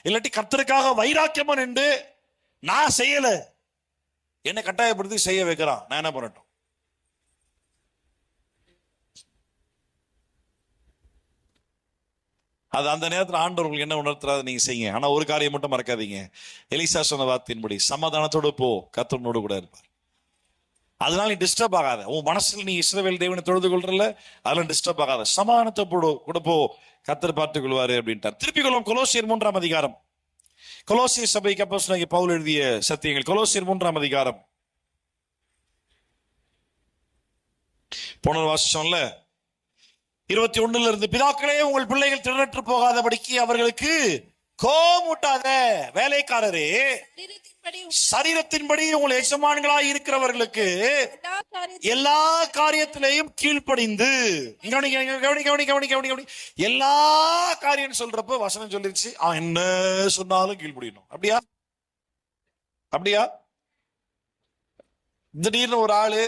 இல்லாட்டி கர்த்தருக்காக வைராக்கியமா நின்று நான் செய்யல என்ன கட்டாயப்படுத்தி செய்ய வைக்கிறான், நான் என்ன பண்ணட்டும்? அது அந்த நேரத்தில் ஆண்டவர் உங்களுக்கு என்ன உணர்த்துறாது நீங்க செய்யுங்க. ஆனா ஒரு காரியம் மட்டும் மறக்காதீங்க. எலிசா சொன்ன வார்த்தையின்படி சமாதானத்தோடு போ, கர்த்தரோடு கூட இருப்பார். அதனால நீ டிஸ்டர்ப் ஆகாத. உன் மனசுல நீ இஸ்ரவேல் தேவனை தொழுது கொள்றல, அதெல்லாம் டிஸ்டர்ப் ஆகாத. சமாதானத்தோடு கூட போ, கர்த்தர் பார்த்துக் கொள்வாரு அப்படின்ட்டார். திருப்பி கொள்ளும் கொலோசியர் 3ஆம் அதிகாரம். கொலோசியர் சபைக்கு அப்போஸ்தலனாகிய பவுல் எழுதிய சத்தியங்கள். கொலோசியர் 3ஆம் அதிகாரம். போன வாசிச்சோம்ல 21 இருந்து, பிதாக்களே உங்கள் பிள்ளைகள் திருநற்று போகாதபடிக்கு அவர்களுக்கு கோமூட்டாத, வேலைக்காரரே சரீரத்தின்படி உங்கள் எஜமான்களாய் இருக்கிறவர்களுக்கு எல்லா காரியத்திலையும் கீழ்ப்படிந்து. எல்லா காரியம் சொல்றப்ப வசனம் சொல்லிருச்சு, அவன் என்ன சொன்னாலும் கீழ்ப்படியணும். அப்படியா? அப்படியா? திடீர்னு ஒரு ஆளு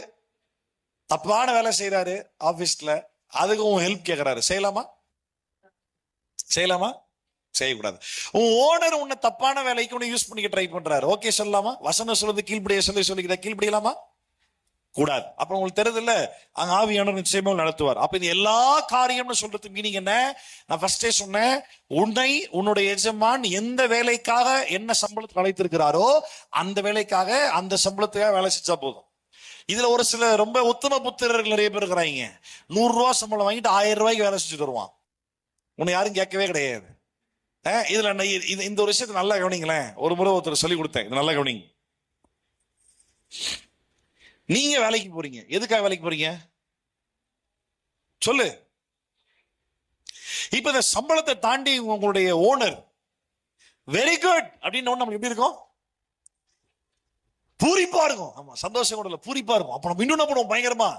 தப்பான வேலை செய்யறாரு ஆபீஸ்ல, அதுக்கு உன் ஹெல்ப் கேட்கிறாரு, செய்யலாமா? செய்யலாமா? செய்யக்கூடாது. உன் ஓனர் உன்னை தப்பான வேலைக்கு உன்னை யூஸ் பண்ணிக்க ட்ரை பண்றாரு, ஓகே சொல்லலாமா? வசனம் சொல்றது கீழ்படிய சொல்லிக்கிற கீழ்படியலாமா? கூடாது. அப்ப உங்களுக்கு தெரியுது இல்ல, அங்க ஆவியானவர் நிச்சயமா நடத்துவார். அப்ப இது எல்லா காரியம்னு சொல்றது மீனிங் என்ன? நான் ஃபர்ஸ்டே சொன்னேன், உன்னை உன்னுடைய எஜமான் எந்த வேலைக்காக என்ன சம்பளத்துக்கு அழைத்திருக்கிறாரோ அந்த வேலைக்காக அந்த சம்பளத்துக்காக வேலை செஞ்சா போதும். இதுல ஒரு சில ரொம்ப உத்தம புத்திரர்கள் நிறைய பேர் இருக்கிறாங்க. 100 ரூபாய் சம்பளம் வாங்கிட்டு 1000 ரூபாய்க்கு வேலை செஞ்சுட்டு வருவான். உன்னை யாரும் கேட்கவே கிடையாது. இதுல இந்த ஒரு விஷயத்தை நல்லா கவனிங்களேன். ஒரு முறை ஒருத்தர் சொல்லி கொடுத்தேன், இது நல்லா கவனிங்க. நீங்க வேலைக்கு போறீங்க, எதுக்காக வேலைக்கு போறீங்க சொல்லு. இப்ப இந்த சம்பளத்தை தாண்டி உங்களுடைய ஓனர் வெரி குட் அப்படின்னு நம்ம எப்படி இருக்கும்? பூரிப்பா இருக்கும். ஆமா, சந்தோஷம் கூட இல்ல, பூரிப்பா இருக்கும். அப்ப நம்ம இன்னும் என்ன பண்ணுவோம்? பயங்கரமா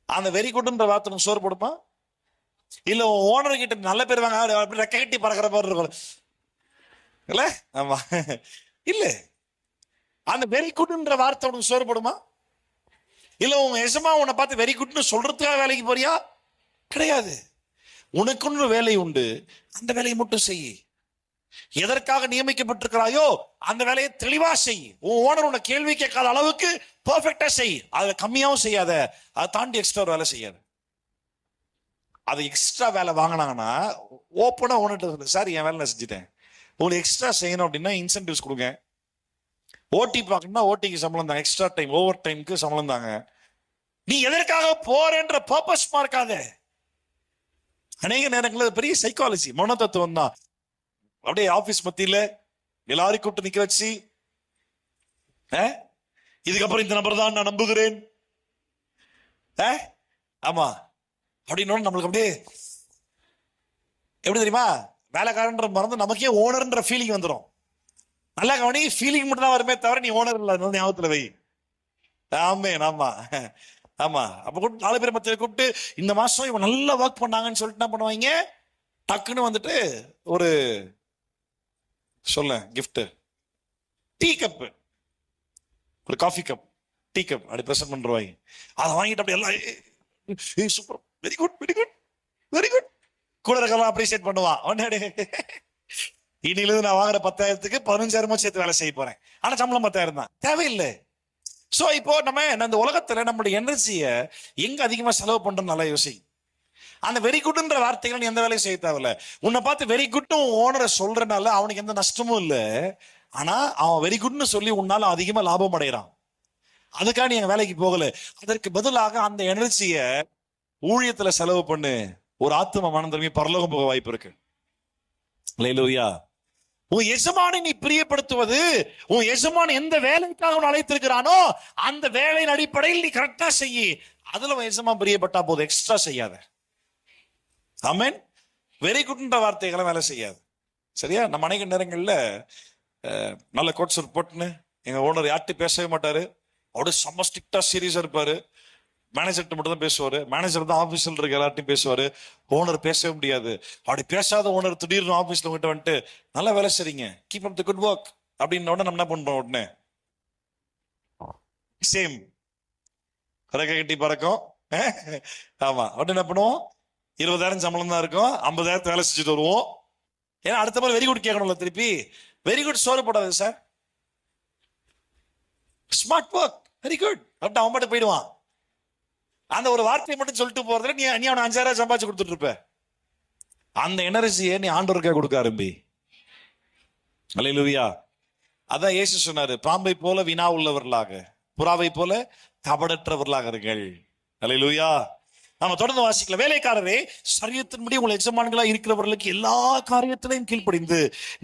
அந்த வெரி குட்ன்ற வார்த்தை சோறு போடுமா? இல்ல ஓனர் கிட்ட நல்ல பேர் வாங்க, அப்படி ரெக்க கட்டி பறக்கிற மாதிரி இருக்கும் இல்ல? ஆமா, இல்ல அந்த வெரி குட்ன்ற வார்த்தை உனக்கு சோறு போடுமா? இல்ல உங்க எஜமா உன்னை பார்த்து வெரி குட்னு சொல்றதுக்காக வேலைக்கு போறியா? கிடையாது. உனக்குன்னு வேலை உண்டு, அந்த வேலையை மட்டும் செய். எதற்காக நியமிக்கப்பட்டிருக்கிறாயோ அந்த வேலையை தெளிவா செய். உன் ஓனர் உன்னை கேள்வி கேட்காத அளவுக்கு பெர்ஃபெக்டா செய். அதை கம்மியாவும் செய்யாத, அதை தாண்டி எக்ஸ்ட்ரா வேலை செய்யாது. அது எக்ஸ்ட்ரா வேலை வாங்கினாங்கன்னா ஓப்பனா ஓனர்ட்ட, சார் என் வேலை நான் செஞ்சுட்டேன், உங்களுக்கு எக்ஸ்ட்ரா செய்யணும் அப்படின்னா இன்சென்டிவ்ஸ் கொடுங்க. ஓடி பார்க்கணும்னா ஓடிக்கு சம்பளம் தாங்க, எக்ஸ்ட்ரா டைம் ஓவர் டைமுக்கு சம்பளம் தாங்க. நீ எதற்காக போறேன்ற பர்பஸ் பார்க்காத. அநேக நேரங்களில் பெரிய சைக்காலஜி மனோதத்துவம் தான். அப்படியே ஆபீஸ் மத்தியில எல்லாரும் கூப்பிட்டு நிக்க வச்சு, இதுக்கப்புறம் இந்த நபர் தான் நான் நம்புகிறேன், ஆமா அப்படின்னு நம்மளுக்கு அப்படியே எப்படி தெரியுமா, வேலைக்காரன்ற மறந்து நமக்கே ஓனர்ன்ற ஃபீலிங் வந்துடும். நல்லா கவனி, ஃபீலிங் மட்டும் தான் வருமே தவிர நீ ஓனர் இல்லை, ஞாபகத்துல வை. ஆமே, ஆமா ஆமா. அப்ப கூப்பிட்டு 4 பேர் மத்தியில கூப்பிட்டு, இந்த மாசம் இவன் நல்லா ஒர்க் பண்ணாங்கன்னு சொல்லிட்டு என்ன பண்ணுவாங்க, டக்குன்னு வந்துட்டு ஒரு சொல்ல கிஃப்ட், டீ கப், ஒரு காஃபி கப், டீ கப் அப்படி பிரசன்ட் பண்றாங்க. அதை வாங்கிட்டு அப்படி எல்லாம் super, very good very good very good, கூட இருக்கலாம் அப்ரிசியேட் பண்ணுவான். இனிலிருந்து நான் வாங்குற 10,000க்கு 15,000 சேர்த்து வேலை செய்ய போறேன், ஆனா சம்பளம் 10,000 தான், தேவையில்லை. சோ இப்போ நம்ம இந்த உலகத்துல நம்மளுடைய எனர்ஜியை எங்க அதிகமா செலவு பண்றோம் நல்லா யோசி. அந்த வெரி குட்ன்ற வார்த்தைகள் நீ எந்த வேலையும் செய்ய தேவையில்ல. உன்னை பார்த்து வெரி குட்னு ஓனரை சொல்றதுனால அவனுக்கு எந்த நஷ்டமும் இல்லை. ஆனா அவன் வெரி குட்னு சொல்லி உன்னால அதிகமா லாபம் அடைகிறான். அதுக்காக நீ வேலைக்கு போகல. அதற்கு பதிலாக அந்த எனர்ஜிய ஊழியத்துல செலவு பண்ணு. ஒரு ஆத்ம மனம் திரும்பி பரலோகம் போக வாய்ப்பு இருக்கு. அல்லேலூயா. உன் எஜமானை நீ பிரியப்படுத்துவது, உன் எஜமான் எந்த வேலைக்காக உன்னை அழைத்திருக்கிறானோ அந்த வேலையின் அடிப்படையில் நீ கரெக்டா செய்யி. அதுல உன் எஜமான் பிரியப்பட்டா போதும், எக்ஸ்ட்ரா செய்யாத. ஆமென். வெரி குட்ன்ற வார்த்தைகளை வேலை செய்யாது. சரியா? நம்ம அநேக நேரங்கள்ல நல்ல கோட் சூட் போட்டுன்னு எங்க ஓனர் யார்கிட்ட பேசவே மாட்டாரு, அப்படியே செம்ம ஸ்ட்ரிக்டா சீரியஸா இருப்பாரு. மேனேஜர்கிட்ட மட்டும் தான் பேசுவாரு, மேனேஜர் தான் ஆபீஸ்ல இருக்க எல்லார்ட்டையும் பேசுவாரு, ஓனர் பேசவே முடியாது. அப்படி பேசாத ஓனர் திடீர்னு ஆபீஸ்ல உங்ககிட்ட வந்துட்டு நல்லா வேலை செய்றீங்க, keep up the good work அப்படின்னு உடனே நம்ம என்ன பண்றோம்? உடனே சேம் ரெக்க கட்டி பறக்கும். ஆமா, உடனே என்ன பண்ணுவோம்? 20,000 சம்பளம் தான் இருக்கும், 50,000 வேலை செஞ்சுட்டு வருவோம். ஏன்னா அடுத்த மாதிரி வெரி குட் கேட்கணும்ல திருப்பி. வெரி குட் சோறு போடாது sir, smart work, very good அப்படி அவன் மட்டும் போயிடுவான். அந்த ஒரு வார்த்தையை மட்டும் சொல்லிட்டு போறதுல நீ அவனை 5,000 சம்பாதிச்சு கொடுத்துட்டு இருப்ப. அந்த எனர்ஜியை நீ ஆண்டவருக்காக கொடுக்க ஆரம்பி. அல்லேலூயா. அதான் இயேசு சொன்னாரு, பாம்பை போல வினா உள்ளவர்களாக, புறாவை போல கபடற்றவர்களாக இருங்கள். அல்லேலூயா. நாம தொடர்ந்து வாசிக்கலாம். வேலைக்காரரே, சரீரத்தின்படி உங்கள் எஜமான்களா இருக்கிறவர்களுக்கு எல்லா காரியத்திலையும் கீழ்ப்படிந்து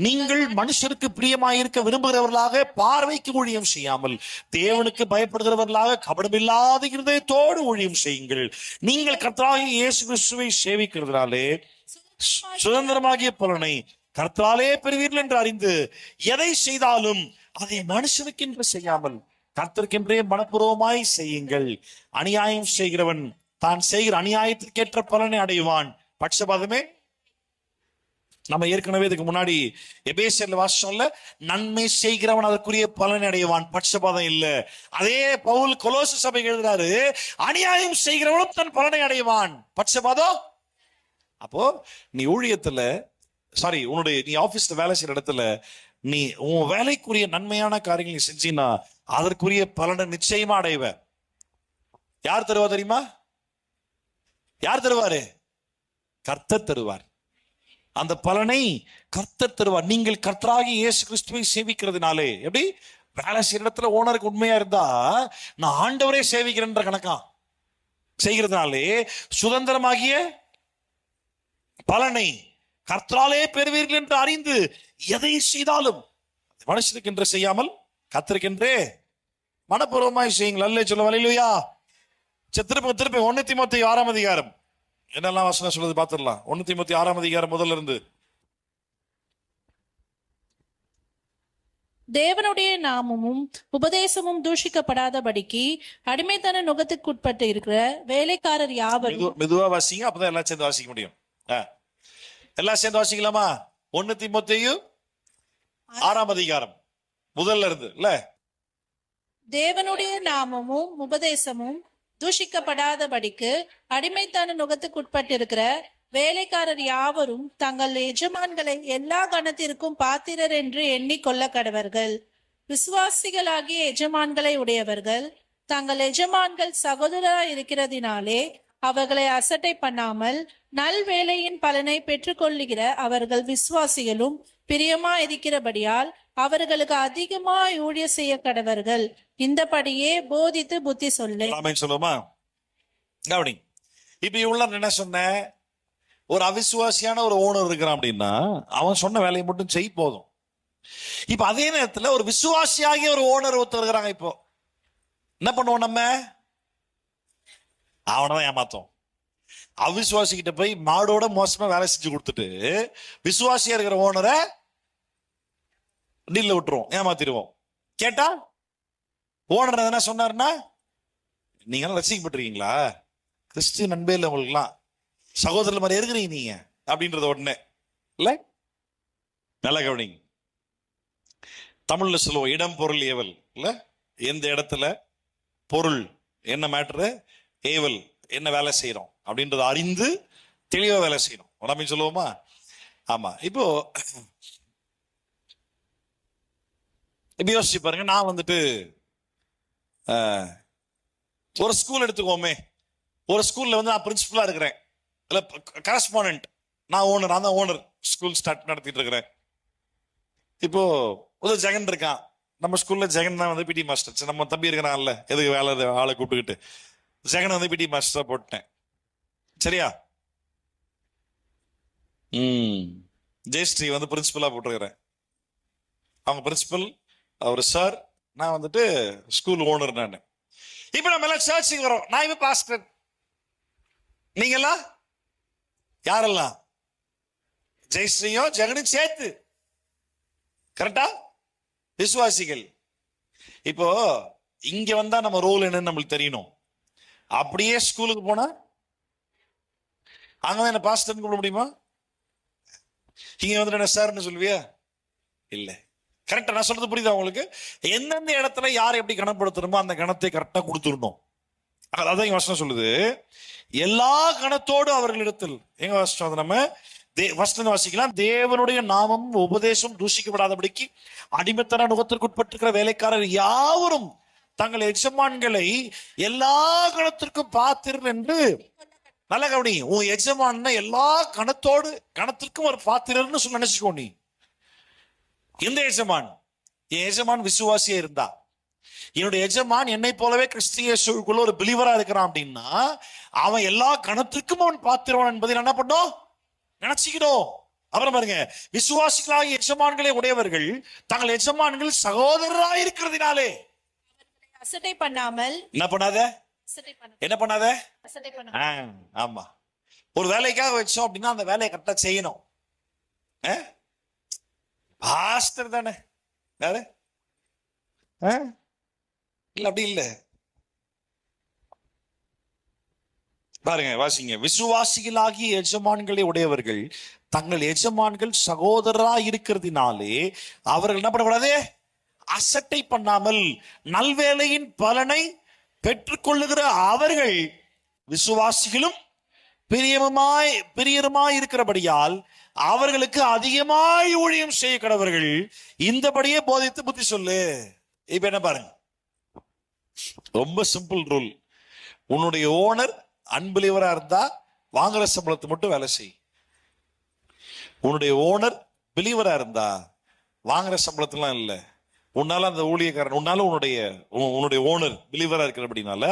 நீங்கள் மனுஷருக்கு பிரியமாயிருக்க விரும்புகிறவர்களாக பார்வைக்கு ஊழியம் செய்யாமல் தேவனுக்கு பயப்படுகிறவர்களாக கபடமில்லாத இருதயத்தோடு ஊழியம் செய்யுங்கள். நீங்கள் கர்த்தராகிய இயேசு கிறிஸ்துவை சேவிக்கிறதுனாலே சுதந்திரமாகிய பலனை கர்த்தராலே பெறுவீர்கள் என்று அறிந்து எதை செய்தாலும் அதை மனுஷனுக்கென்று செய்யாமல் கர்த்தருக்கென்றே மனப்பூர்வமாய் செய்யுங்கள். அநியாயம் செய்கிறவன் தான் செய்கிற அநியாயத்திற்கேற்ற பலனை அடைவான். பட்சபாதமே. நம்ம ஏற்கனவே இதுக்கு முன்னாடி எபேசியர்ல வாசிச்சோம்ல, நன்மை செய்கிறவன் அதற்குரிய பலனை அடைவான், பட்சபாதம் இல்ல. அதே பவுல் கொலோசு சபை எழுதுறாரு, அநியாயம் செய்கிறவனும் தன் பலனை அடைவான், பட்சபாதம். அப்போ நீ ஊழியத்துல நீ ஆபீஸ்ல வேலை செய்யற இடத்துல நீ உன் வேலைக்குரிய நன்மையான காரியங்களை செஞ்சீன்னா அதற்குரிய பலனை நிச்சயமா அடைவ. யார் தருவா தெரியுமா? யார் தருவாரு? கர்த்தர் தருவார். அந்த பலனை கர்த்தர் தருவார். நீங்கள் கர்த்தராகிய இயேசு கிறிஸ்துவை சேவிக்கிறதுனாலே. எப்படி? வேலை செய்யற இடத்துல ஓனருக்கு உண்மையா இருந்தா நான் ஆண்டவரே சேவிக்கிறேன்ற கணக்கா செய்கிறதுனாலே சுதந்திரமாகிய பலனை கர்த்தராலே பெறுவீர்கள் என்று அறிந்து எதை செய்தாலும் மனுஷனுக்கு என்று செய்யாமல் கர்த்தருக்கென்றே மனப்பூர்வமாய் செய்யுங்கள். அல்லே சொல்ல. அல்லேலூயா. திருப்பி 1 தீமோத்தேயு 6ஆம் அதிகாரம் என்னெல்லாம் வசனம் சொல்லுது பார்த்துடலாம். 1 தீமோத்தேயு 6ஆம் அதிகாரம் முதல்ல இருந்து. தேவனுடைய நாமமும் உபதேசமும் தூஷிக்கப்படாதபடிக்கு அடிமைத்தன நுகத்துக்குட்பட்டு இருக்கிற வேலைக்காரர் யாவரும். மெதுவா வாசிங்க, அப்பதான் எல்லாம் சேர்ந்து வாசிக்க முடியும். எல்லாம் சேர்ந்து வாசிக்கலாமா? 1 தீமோத்தேயு 6ஆம் அதிகாரம் முதல்ல இருந்து இல்ல. தேவனுடைய நாமமும் உபதேசமும் தூஷிக்கப்படாதபடிக்கு அடிமைத்தன நுகத்துக்குட்பட்டிருக்கிற வேலைக்காரர் யாவரும் தங்கள் எஜமான்களை எல்லா கணத்திற்கும் பாத்திரர் என்று எண்ணிக்கொள்ள கடவர்கள். விசுவாசிகளாகிய எஜமான்களை உடையவர்கள் தங்கள் எஜமான்கள் சகோதரராய் இருக்கிறதினாலே அவர்களை அசட்டை பண்ணாமல் நல் வேலையின் பலனை பெற்றுக்கொள்ளுகிற அவர்கள் விசுவாசிகளும் பிரியமா இருக்கிறபடியால் அவர்களுக்கு அதிகமாய் ஊழிய செய்ய கடவர்கள். இந்தபடியே போதித்து புத்தி சொல்லு. சொல்லுமா கவனி. இப்ப இவ்வளவு என்ன சொன்ன? ஒரு அவிசுவாசியான ஒரு ஓனர் இருக்கிறான் அப்படின்னா அவன் சொன்ன வேலையை மட்டும் செய் போதும். இப்ப அதே நேரத்துல ஒரு விசுவாசியாகிய ஒரு ஓனர் ஒருத்தர் இருக்கிறாங்க. இப்போ என்ன பண்ணுவோம்? நம்ம அவனதான் ஏமாத்தோம். அவிசுவாசிக்கிட்ட போய் மாடோட மோசமா வேலை செஞ்சு கொடுத்துட்டு விசுவாசியா இருக்கிற ஓனரை டீல்ல விட்டுருவோம், ஏமாத்திடுவோம். கேட்டா ஓனர் என்ன சொன்னாருன்னா, நீங்க எல்லாம் ரசிக்கப்பட்டிருக்கீங்களா? கிறிஸ்து நண்பே இல்லை உங்களுக்குலாம், சகோதரர் மாதிரி இருக்கிறீங்க நீங்க அப்படின்றத உடனே இல்ல. நல்ல கவனிங்க. தமிழ்ல சொல்லுவோம் இடம் பொருள் ஏவல் இல்ல. எந்த இடத்துல பொருள் என்ன மேட்ரு, ஏவல் என்ன வேலை செய்யறோம் அப்படின்றத அறிந்து தெளிவா வேலை செய்யணும் அப்படின்னு சொல்லுவோமா? ஆமா. இப்போ யோசிச்சு பாருங்க. நான் வந்துட்டு ஒரு ஸ்கூல் எடுத்துக்கோமே. ஒரு ஸ்கூல்ல வந்து நான் பிரின்சிபலா இருக்கிறேன், இல்ல கரஸ்பாண்டன்ட், நான் ஓனர், நான் தான் ஓனர், ஸ்கூல் ஸ்டார்ட் நடத்திட்டு இருக்கிறேன். இப்போ ஒரு ஜெகன் இருக்கான் நம்ம ஸ்கூல்ல. ஜெகன் தான் வந்து பிடி மாஸ்டர். நம்ம தம்பி இருக்கிறான்ல, எதுக்கு வேலை ஆளை கூப்பிட்டுக்கிட்டு ஜெகன் வந்து பிடி மாஸ்டரா போட்டேன். சரியா? ஜெயஸ்ரீ வந்து பிரின்சிபலா போட்டுருக்கிறேன். அவங்க பிரின்சிபல், அவர் சார், நான் வந்துட்டு ஸ்கூல் ஓனர். நான் இப்ப நம்ம எல்லாம் சர்ச்சுக்கு வரோம். நான் இப்ப பாஸ்டர். நீங்கெல்லாம் யாரெல்லாம்? ஜெயஸ்ரீயும் ஜெகனும் சேர்த்து. கரெக்டா? விசுவாசிகள். இப்போ இங்க வந்தா நம்ம ரோல் என்னன்னு நம்மளுக்கு தெரியணும். அப்படியே ஸ்கூலுக்கு போனா அங்கதான் என்ன பாஸ்டர்னு கூப்பிட முடியுமா? இங்க வந்துட்டு என்ன சார்னு சொல்லுவியா? இல்ல. கரெக்டா நான் சொல்றது புரியுதா உங்களுக்கு? எந்தெந்த இடத்துல யாரை எப்படி கணப்படுத்தணுமோ அந்த கணத்தை கரெக்டா கொடுத்துடணும். அதான் இங்க வசனம் சொல்லுது, எல்லா கணத்தோடு அவர்களிடத்தில். எங்க வசனம்? நம்ம வாசிக்கலாம். தேவனுடைய நாமம் உபதேசம் தூஷிக்கப்படாதபடிக்கு அடிமைத்தன நுகத்திற்கு உட்பட்டிருக்கிற வேலைக்காரர் யாவரும் தங்கள் எஜமான்களை எல்லா கணத்திற்கும் பாத்திரர் என்று. நல்ல கவனி, உன் எஜமான் எல்லா கணத்திற்கும் ஒரு பாத்திரர்னு சொல்லி நினைச்சுக்கோ. நீ எந்த எஜமான்? என் எஜமான் விசுவாசியா இருந்தா, என்னுடைய எஜமான் என்னை போலவே கிறிஸ்தியேசுக்குள்ள ஒரு பிலீவரா இருக்கிறான் அப்படின்னா, அவன் எல்லா கணத்திற்கும் அவன் பாத்திரவான் என்பதை என்ன பண்ணோம்? நினைச்சுக்கணும். அப்புறம் பாருங்க, விசுவாசிகளாக எஜமான்களை உடையவர்கள் தங்கள் எஜமான்கள் சகோதரராக இருக்கிறதுனாலே அசட்டை பண்ணாமல். என்ன பண்ணாத? என்ன பண்ணாத? ஆமா, ஒரு வேலைக்காக வச்சோம் அப்படின்னா அந்த வேலையை கரெக்டா செய்யணும். பாஸ்டர் தானே யாரு? இல்ல அப்படி இல்ல. பாருங்க, வாசிங்க. விசுவாசிகளாகிய எஜமான்களை உடையவர்கள் தங்கள் எஜமான்கள் சகோதரரா இருக்கிறதுனாலே அவர்கள் என்ன பண்ணக்கூடாது? அசட்டை பண்ணாமல் நல்வேலையின் பலனை பெற்றுக்கொள்ளுகிற அவர்கள் விசுவாசிகளும் பிரியருமாய் இருக்கிறபடியால் அவர்களுக்கு அதிகமாய் ஊழியம் செய்ய கடவர்கள். இந்தபடியே போதித்து புத்தி சொல்லு. இப்ப என்ன பாருங்க, ரொம்ப சிம்பிள் ரூல். உன்னுடைய ஓனர் அன்பிலிவரா இருந்தா வாங்குற சம்பளத்தை மட்டும் வேலை செய். உன்னுடைய ஓனர் பிலீவரா இருந்தா வாங்குற சம்பளத்தெல்லாம் இல்லை. உன்னால அந்த ஊழியக்காரன், உன்னால உன்னுடைய ஓனர் பிலீவரா இருக்கிற அப்படின்னால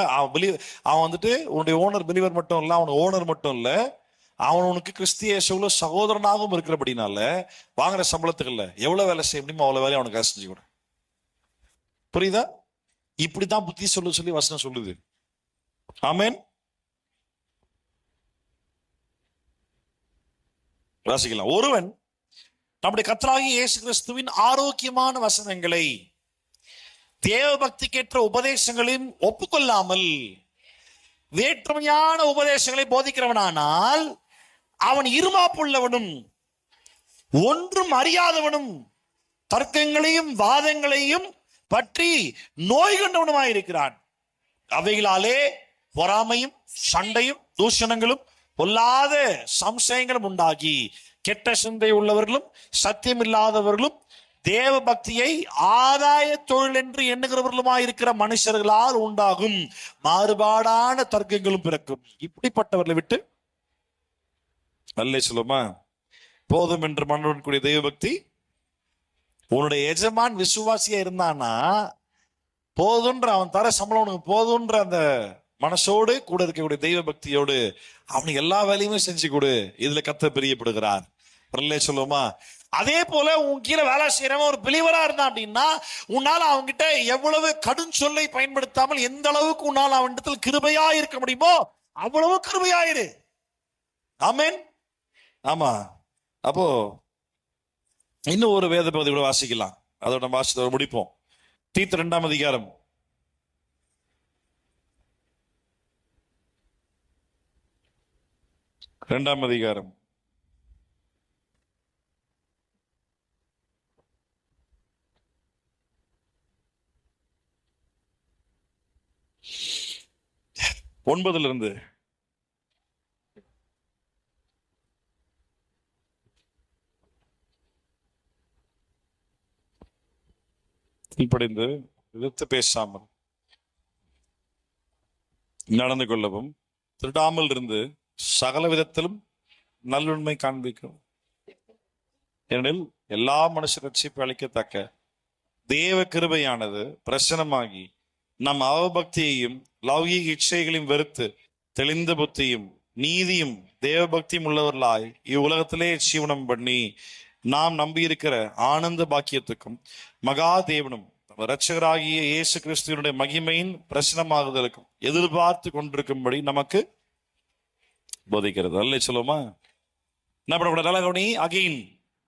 அவன் வந்துட்டு உன்னுடைய ஓனர் பிலீவர் மட்டும் இல்ல, அவன் ஓனர் மட்டும் இல்ல, அவன் உனக்கு கிறிஸ்திய இயேசுவுல சகோதரனாகவும் இருக்கிறபடினால வாங்குற சம்பளத்துக்குள்ள எவ்வளவு வேலை செய்ய முடியுமோ அவ்வளவு வேலையை அவனுக்கு செஞ்சு கூட. புரியுதா? இப்படிதான் புத்தி சொல்லி வசனம் சொல்லுது. ஆமென். வாசிக்கலாம். ஒருவன் நம்முடைய கர்த்தராகிய இயேசு கிறிஸ்துவின் ஆரோக்கியமான வசனங்களை தேவ பக்திக்கேற்ற உபதேசங்களையும் ஒப்புக்கொள்ளாமல் வேற்றுமையான உபதேசங்களை போதிக்கிறவனானால் அவன் இருமாப்புள்ளவனும் ஒன்றும் அறியாதவனும் தர்க்கங்களையும் வாதங்களையும் பற்றி நோய் கொண்டவனுமாயிருக்கிறான். அவைகளாலே பொறாமையும் சண்டையும் தூஷணங்களும் பொல்லாத சம்சயங்களும் உண்டாகி கெட்ட சிந்தை உள்ளவர்களும் சத்தியம் இல்லாதவர்களும் தேவ பக்தியை ஆதாய தொழில் என்று எண்ணுகிறவர்களுமாயிருக்கிற மனுஷர்களால் உண்டாகும் மாறுபாடான தர்க்கங்களும் பிறக்கும். இப்படிப்பட்டவர்களை விட்டு அல்லே சொல்லுமா போதும் என்று மன்னனுடன் கூடிய தெய்வ பக்தி. உன்னுடைய எஜமான் விசுவாசியா இருந்தானா போதுன்ற, அவன் தர சம்பளம் உனக்கு போதுன்ற அந்த மனசோடு கூட இருக்கக்கூடிய தெய்வ பக்தியோடு அவனுக்கு எல்லா வேலையுமே செஞ்சு கொடு. இதுல கர்த்தர் பிரியப்படுகிறார். சொல்லுமா? அதே போல உன் கீழே வேலை செய்யறவன் ஒரு பிலீவரா இருந்தான் அப்படின்னா உன்னால அவன்கிட்ட எவ்வளவு கடும் சொல்லை பயன்படுத்தாமல் எந்த அளவுக்கு உன்னால அவனிடத்தில் கிருபையா இருக்க முடியுமோ அவ்வளவு கிருபையாயிரு. ஆமென். ஆமா. அப்போ இன்னும் ஒரு வேத பகுதி கூட வாசிக்கலாம். அதோட நம்ம வாசித்து முடிப்போம். தீத்து 2ஆம் அதிகாரம் 2ஆம் அதிகாரம் 9 கீழ்ப்படிந்து எதிர்த்து பேசாமல் நடந்து கொள்ளவும் திருடாமல் இருந்து சகல விதத்திலும் நல்லுண்மை காண்பிக்கும். ஏனெனில் எல்லா மனுஷ ரட்சிப்பு அளிக்கத்தக்க தேவ கிருபையானது பிரசனமாகி நம் அவபக்தியையும் லௌகீக இச்சைகளையும் வெறுத்து தெளிந்த புத்தியும் நீதியும் தேவ பக்தியும் உள்ளவர்களாய் இவ்வுலகத்திலே ஜீவனம் பண்ணி நாம் நம்பியிருக்கிற ஆனந்த பாக்கியத்துக்கும் மகா தேவனும் இரட்சகராகிய இயேசு கிறிஸ்துவனுடைய மகிமையின் பிரசனமாகுதலுக்கும் எதிர்பார்த்து கொண்டிருக்கும்படி நமக்கு போதிக்கிறது. அல்ல சொல்லுமா? என்ன பண்ணக்கூடாது? அகைன்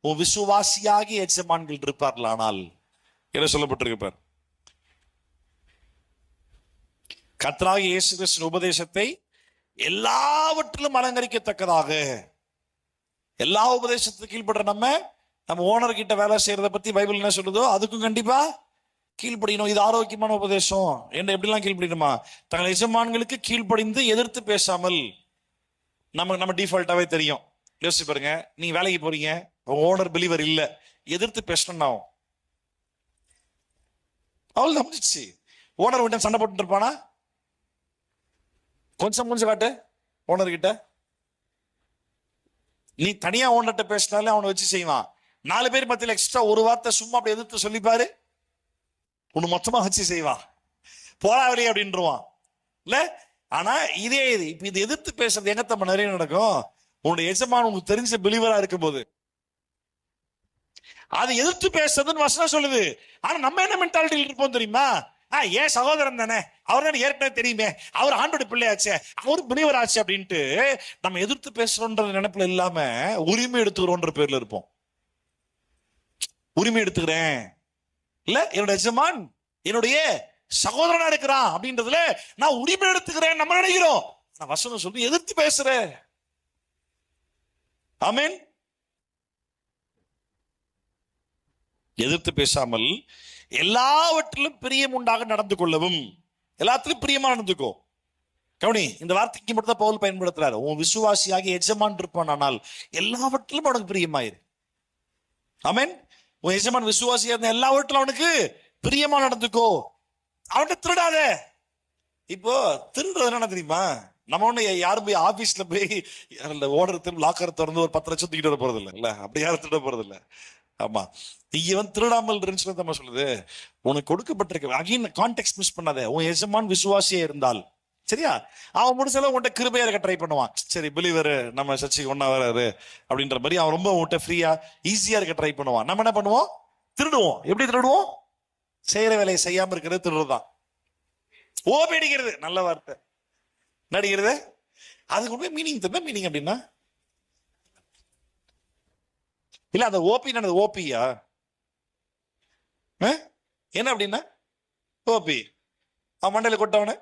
உன் விசுவாசியாகி எஜமான்கள் இருப்பார்கள். ஆனால் என்ன சொல்லப்பட்டிருப்பார்? கர்த்தராகிய இயேசு கிறிஸ்துவின் உபதேசத்தை எல்லாவற்றிலும் அலங்கரிக்கத்தக்கதாக, எல்லா உபதேசத்துக்கு கீழ்படுற நம்ம ஓனர் கிட்ட வேலை செய்யறத பத்தி பைபிள் என்ன சொல்லுதோ அதுக்கும் கண்டிப்பா கீழ்ப்படியணும். இது ஆரோக்கியமான உபதேசம் என்ன எப்படிலாம் கீழ்ப்படியணுமா? தங்கள் எஜமான்களுக்கு கீழ்ப்படிந்து எதிர்த்து பேசாமல். நம்ம டிஃபால்ட்டாவே தெரியும். யோசிச்சு பாருங்க, நீ வேலைக்கு போறீங்க, ஓனர் பிலீவர் இல்ல, எதிர்த்து பேசணும் ஆகும். அவள் நம்பிச்சு ஓனர் விட்ட சண்டை போட்டு இருப்பானா? கொஞ்சம் காட்டு ஓனர் கிட்ட. நீ தனியா ஓனர்கிட்ட பேசினாலே அவனை வச்சு செய்வான். 4 பேர் மத்தியில் எக்ஸ்ட்ரா ஒரு வார்த்தை சும்மா அப்படி எதிர்த்து சொல்லிப்பாரு, உன்னை மொத்தமா வச்சு செய்வான். போரா வெளியே அப்படின்றான் இல்ல. ஆனா இப்ப இது எதிர்த்து பேசுறது எங்க தம்ம நிறைய நடக்கும்? உன்னுடைய எஜமான் உங்களுக்கு தெரிஞ்ச பிலீவரா இருக்கும் போது அது எதிர்த்து பேசுறதுன்னு வசனம் சொல்லுது. ஆனா நம்ம என்ன மென்டாலிட்டியில் இருப்போம் தெரியுமா? ஏன் சகோதரன் தானே, அவர் தானே ஏற்கனவே தெரியுமே, அவர் ஆண்டோட பிள்ளையாச்சே, அவர் பிலீவர் ஆச்சு அப்படின்ட்டு நம்ம எதிர்த்து பேசுறோன்ற நினைப்புல இல்லாம உரிமை எடுத்துக்கிறோன்ற பேர்ல இருப்போம். உரிமை எடுத்துக்கிறேன் இல்ல, என்னோட எஜமான் என்னுடைய சகோதரனா இருக்கிறான் அப்படின்றதுல நான் உரிமை எடுத்துக்கிறேன் நம்ம நினைக்கிறோம். நான் வசனம் சொல்லி எதிர்த்து பேசுறேன். ஆமென். எதிர்த்து பேசாமல் எல்லாவற்றிலும் பிரியம் உண்டாக நடந்து கொள்ளவும். எல்லாத்திலும் பிரியமா நடந்துக்கோ. கவனி, இந்த வார்த்தைக்கு மட்டும் தான் பவுல் பயன்படுத்துறாரு. உன் விசுவாசியாகி எஜமான் இருப்பான், ஆனால் எல்லாவற்றிலும் அவனுக்கு பிரியமாயிரு. ஆமென். உன் எஜமான் விசுவாசியா இருந்த எல்லாவற்றிலும் அவனுக்கு பிரியமா நடந்துக்கோ. அவன்கிட்ட திருடாத. இப்போ திருடுறது என்ன தெரியுமா? நம்ம ஒண்ணு யாரும் போய் ஆபீஸ்ல போய் ஓனர் திரும்ப லாக்கர் திறந்து ஒரு 10 லட்சம் தூக்கிட்டு வர போறது இல்ல. அப்படி யாரும் திருட போறது இல்ல. ஆமா, இங்க திருடாமல் இருந்துச்சு நம்ம சொல்லுது. உனக்கு கொடுக்கப்பட்டிருக்க அகைன் கான்டெக்ட் மிஸ் பண்ணாத. உன் எஜமான் விசுவாசியா இருந்தால் சரியா, அவன் முடிச்சாலும் உன்கிட்ட கிருபையா இருக்க ட்ரை பண்ணுவான். சரி, பிலீவர் நம்ம சர்ச்சைக்கு ஒன்னா வராது அப்படின்ற மாதிரி அவன் ரொம்ப உன்கிட்ட ஃப்ரீயா ஈஸியா இருக்க ட்ரை பண்ணுவான். நம்ம என்ன பண்ணுவோம்? திருடுவோம். எப்படி திருடுவோம்? செய்யற வேலையை செய்யாம இருக்கிறது திருடுதான். ஓபி அடிக்கிறது, நல்ல வார்த்தை. நடிக்கிறது அதுக்கு உண்மை மீனிங் தெரியும். மீனிங் அப்படின்னா இல்ல, அந்த ஓபி ஓபியா என்ன அப்படின்னா ஓபி அவன் மண்டையில கொட்டவன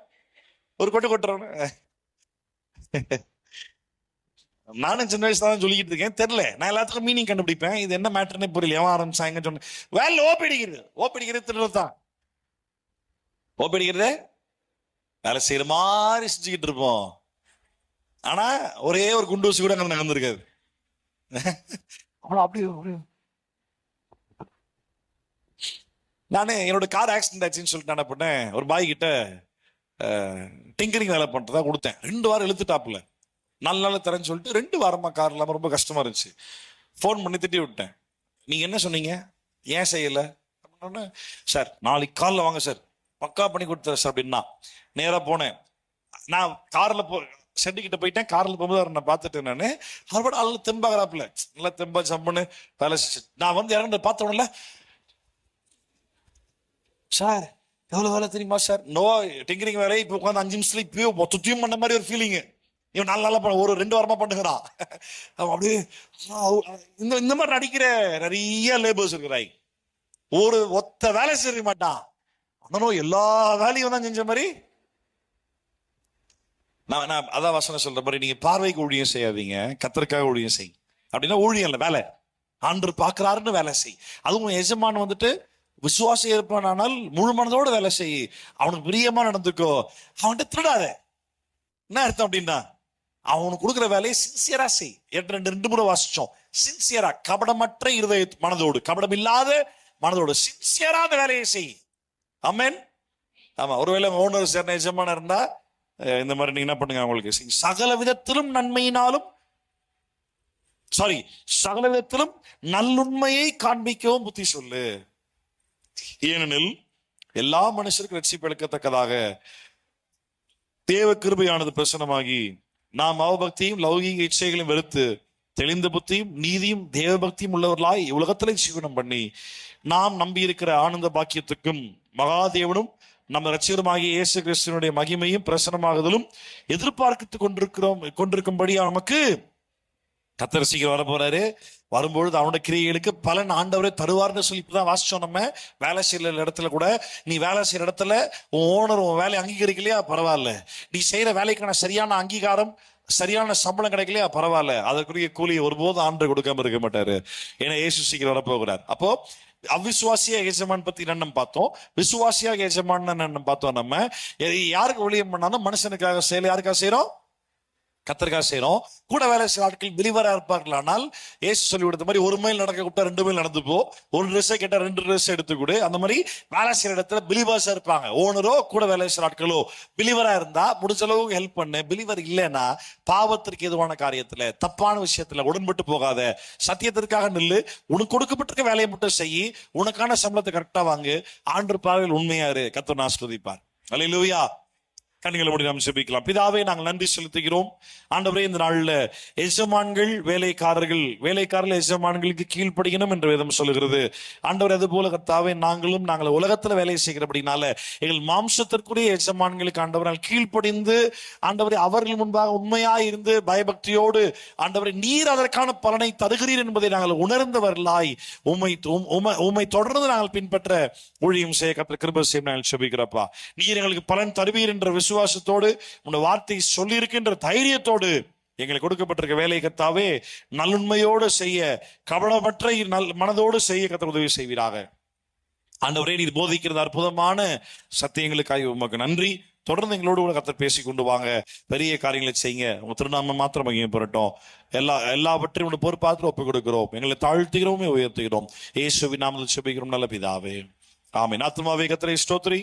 ஒரு கொட்டுறவன. நானும் சின்ன வயசுல தான் சொல்லிக்கிட்டு இருக்கேன், தெரியல. நான் எல்லாத்துக்கும் மீனிங் கண்டுபிடிப்பேன். இது என்ன மேட்டர்னே புரியல. எவன் ஆரம்பிச்சாங்க சொன்ன வேலை ஓபி அடிக்கிறது திருடுதான். ஓபி அடிக்கிறது வேலை செய்யற மாதிரி செஞ்சுக்கிட்டு இருப்போம். ஆனா ஒரே ஒரு குண்டூசி கூட அங்க நடந்திருக்காது. அப்படி நானு என்னோட கார் ஆக்சிடென்ட் ஆச்சுன்னு சொல்லிட்டு என்ன பண்ணேன், ஒரு பாய் கிட்ட டிங்கரிங் வேலை பண்றதா கொடுத்தேன். 2 வாரம் இழுத்துட்டாப்புல. 4 நாள் தரேன்னு சொல்லிட்டு 2 வாரமா கார் இல்லாம ரொம்ப கஷ்டமா இருந்துச்சு. ஃபோன் பண்ணி திட்டி விட்டேன். நீங்க என்ன சொன்னீங்க, ஏன் செய்யல? சார் நாளைக்கு காலைல வாங்க சார், பக்கா பண்ணி கொடுத்தாரு சார் அப்படின்னா. நேரா போனேன். நான் கார்ல ஷெட்டு கிட்ட போயிட்டேன். கார்ல போகும்போது நான் பார்த்துட்டேன். நான் அவரோட ஆளு தெம்பாகிறாப்புல, நல்லா தெம்பா சம்புன்னு வேலை செஞ்சு. நான் வந்து இறந்து பார்த்தோம்ல, சார் எவ்வளவு வேலை தெரியுமா சார்? நோ டிங்கரிங் வேலை இப்போ உட்காந்து 5 நிமிஷத்துல இப்பயோ மொத்தத்தையும் பண்ண மாதிரி ஒரு ஃபீலிங். இவன் 4 நாளா ஒரு 2 வாரமா பண்ணுகிறான். அப்படியே இந்த மாதிரி நடிக்கிற நிறைய லேபர்ஸ் இருக்கிறாய். ஒரு ஒத்த வேலை செய்ய மாட்டான். ஆனாலும் எல்லா வேலையும் தான் செஞ்ச மாதிரி. நான் அதான் வசனம் சொல்ற மாதிரி, நீங்க பார்வைக்கு ஊழியம் செய்யாதீங்க, கர்த்தருக்காக ஊழியம் செய். அப்படின்னா ஊழியம் இல்ல, வேலை. ஆண்டவர் பாக்குறாருன்னு வேலை செய். அதுவும் எஜமான் வந்துட்டு விசுவாசம் இருப்பான், ஆனால் முழு மனதோட வேலை செய். அவனுக்கு பிரியமா நடந்துக்கோ. அவன்கிட்ட திருடாத. என்ன அர்த்தம் அப்படின்னா, அவனுக்கு கொடுக்குற வேலையை சின்சியரா செய். 2 முறை வாசிச்சோம். சின்சியரா, கபடமற்ற இருதய மனதோடு, கபடம் இல்லாத மனதோடு சின்சியரா அந்த வேலையை செய். ஆமென். ஆமா, ஒருவேளை ஓனர் சேர்ந்த எஜமான இருந்தா இந்த மாதிரி நீங்க என்ன பண்ணுங்க, அவங்களுக்கு சகல விதத்திலும் நன்மையினாலும் சகல விதத்திலும் நல்லுண்மையை காண்பிக்கவும் புத்தி சொல்லு. ஏனெனில் எல்லா மனுஷருக்கும் ரட்சிப்பு அளிக்கத்தக்கதாக தேவ கிருபையானது பிரசனமாகி நாம் அவபக்தியும் லௌகீக இச்சைகளையும் வெறுத்து தெளிந்த புத்தியும் நீதியும் தேவபக்தியும் உள்ளவர்களாய் உலகத்திலே ஜீவனம் பண்ணி நாம் நம்பி இருக்கிற ஆனந்த பாக்கியத்துக்கும் மகாதேவனும் நம்ம இரட்சகருமாகிய இயேசு கிறிஸ்துவினுடைய மகிமையும் பிரசனமாகுதலும் எதிர்பார்த்து கொண்டிருக்கும்படியா நமக்கு கர்த்தர் சீக்கிரம் வர போறாரு. வரும்பொழுது அவனுடைய கிரியைகளுக்கு பலன் ஆண்டவரே தருவார்னு சொல்லி இப்பதான் வாசிச்சோம். நம்ம வேலை செய்யற இடத்துல கூட, நீ வேலை செய்யற இடத்துல உன் ஓனர் உன் வேலையை அங்கீகரிக்கலையா, பரவாயில்ல. நீ செய்யற வேலைக்கான சரியான அங்கீகாரம், சரியான சம்பளம் கிடைக்கலையா, பரவாயில்ல. அதற்குரிய கூலியை ஒருபோதும் ஆண்டு கொடுக்காம இருக்க மாட்டாரு. ஏன்னா இயேசு சீக்கிரம் வரப்போகிறார். அப்போ அவிசுவாசியா எஜமான் பத்தி நம்ம பார்த்தோம், விசுவாசியாக எஜமான் நம்ம பார்த்தோம். நம்ம யாருக்கு ஊழியம் பண்ணாலும் மனுஷனுக்காக செய்யல, யாருக்காக செய்யறோம், கத்தருக்காக செய்யறோம். கூட வேலை செய்ய ஆட்கள் பிலிவரா இருப்பார்கள். ஆனால் ஏசு சொல்லி கொடுத்த மாதிரி 1 மைல் நடக்க கூப்பிட்டா 2 மைல் நடந்து போ, 1 ட்ரெஸ் கேட்டா 2 ட்ரெஸ் எடுத்துக்கூடு. அந்த மாதிரி வேலை செய்யற இடத்துல பிலிவர்ஸா இருப்பாங்க. ஓனரோ கூட வேலை செய்யற ஆட்களோ பிலிவரா இருந்தா முடிஞ்ச அளவுக்கு ஹெல்ப் பண்ணு. பிலிவர் இல்லைன்னா பாவத்திற்கு எதுவான காரியத்துல, தப்பான விஷயத்துல உடன்பட்டு போகாத, சத்தியத்திற்காக நில்லு, உனக்கு கொடுக்கப்பட்டிருக்க வேலையை மட்டும் செய்யி, உனக்கான சம்பளத்தை கரெக்டா வாங்கு, ஆண்டவர் பார்வையில் உண்மையாரு. கர்த்தர் ஆசீர்வதிப்பார். அல்லேலூயா. கண்களை மூடி நாம் ஜெபிக்கலாம். பிதாவே, நாங்கள் நன்றி செலுத்துகிறோம். ஆண்டவரே, இந்த நாள்ல எஜமான்கள் வேலைக்காரர்கள் எஜமான்களுக்கு கீழ்ப்படியணும் என்று வேதம் சொல்லுகிறது. ஆண்டவரே, அது போல கர்த்தாவே, நாங்கள் உலகத்துல வேலை செய்கிறபடினால எங்கள் மாம்சத்திற்குரிய எஜமான்களுக்கு ஆண்டவரால் கீழ்ப்படிந்து, ஆண்டவரே, அவர்கள் முன்பாக உண்மையாய் இருந்து பயபக்தியோடு ஆண்டவரே நீர் அதற்கான பலனை தருகிறீர் என்பதை நாங்கள் உணர்ந்தவர்களாய் உம்மை தொடர்ந்து நாங்கள் பின்பற்ற ஊழியம் செய்ய கர்த்தர் கிருபை செய்ய நாங்கள் ஜெபிக்கிறோம்ப்பா. நீர் எங்களுக்கு பலன் தருவீர் என்ற விசுவாசத்தோடு, உங்களுடைய வார்த்தை சொல்லி இருக்கின்ற தைரியத்தோடு எங்களுக்கு கொடுக்கப்பட்டிருக்க வேலை கர்த்தாவே நல்லுண்மையோடு செய்ய, கவனமற்ற மனதோடு செய்ய கர்த்தர் உதவி செய்வீராக. ஆண்டவரே, நீர் போதிக்கிறது அற்புதமான சத்தியங்களுக்காக உமக்கு நன்றி. தொடர்ந்து எங்களோடு கூட கர்த்தர் பேசி கொண்டு வாங்க. பெரிய காரியங்களை செய்யுங்க. உங்க திருநாமம் மாத்திரம் மகிமை பெறட்டும். எல்லாவற்றையும் உங்க பொறுப்பாத்திரம் ஒப்புக் கொடுக்கிறோம். எங்களை தாழ்த்துகிறோமே, உயர்த்துகிறோம். இயேசுவின் நாமத்தில் ஜெபிக்கிறோம் நல்ல பிதாவே, ஆமென். ஆத்துமாவே கர்த்தரை ஸ்தோத்திரி,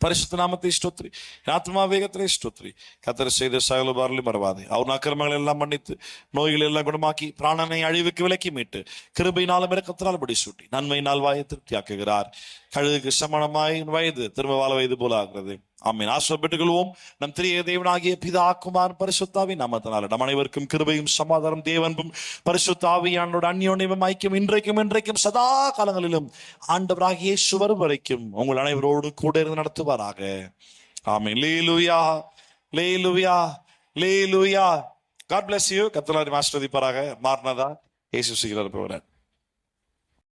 பரிசுத்த நாமத்தை ஸ்தோத்திரி. ஆத்மாவே கர்த்தரை ஸ்தோத்திரி. கர்த்தர் செய்த சகல உபகாரங்களையும் மறவாதே. அவர் அக்கிரமங்களை எல்லாம் மன்னித்து, நோய்களை எல்லாம் குணமாக்கி, பிராணனை அழிவுக்கு விலக்கி மீட்டு, கிருபையினாலும் இரக்கத்தினால் படி சூட்டி, நன்மையினால் வாயை திருப்தியாக்குகிறார். கழுகுக்கு சமணமாய் வயது திரும்ப வாழ வயது போல ஆகிறது. ஆமென். ஆசீர்வதித்துக் கொள்வோம். நம் திரிய தேவனாகிய பிதா, குமாரன், பரிசுத்தாவின் நாமத்தினால நம் அனைவருக்கும் கிருபையும் சமாதானம் தேவன்பும் பரிசுத்த ஆவியானோட அந்யோன்யமும் ஐக்கியம் இன்றைக்கும் சதா காலங்களிலும் ஆண்டவராகிய இயேசு வரும் வரைக்கும் உங்கள் அனைவரோடு கூட இருந்து நடத்துவாராக. ஆமென். அல்லேலூயா, அல்லேலூயா, அல்லேலூயா. God bless you. கர்த்தர் ஆசீர்வதிப்பாராக. மார்னதா. இயேசு சீக்கிரம் வருவார்.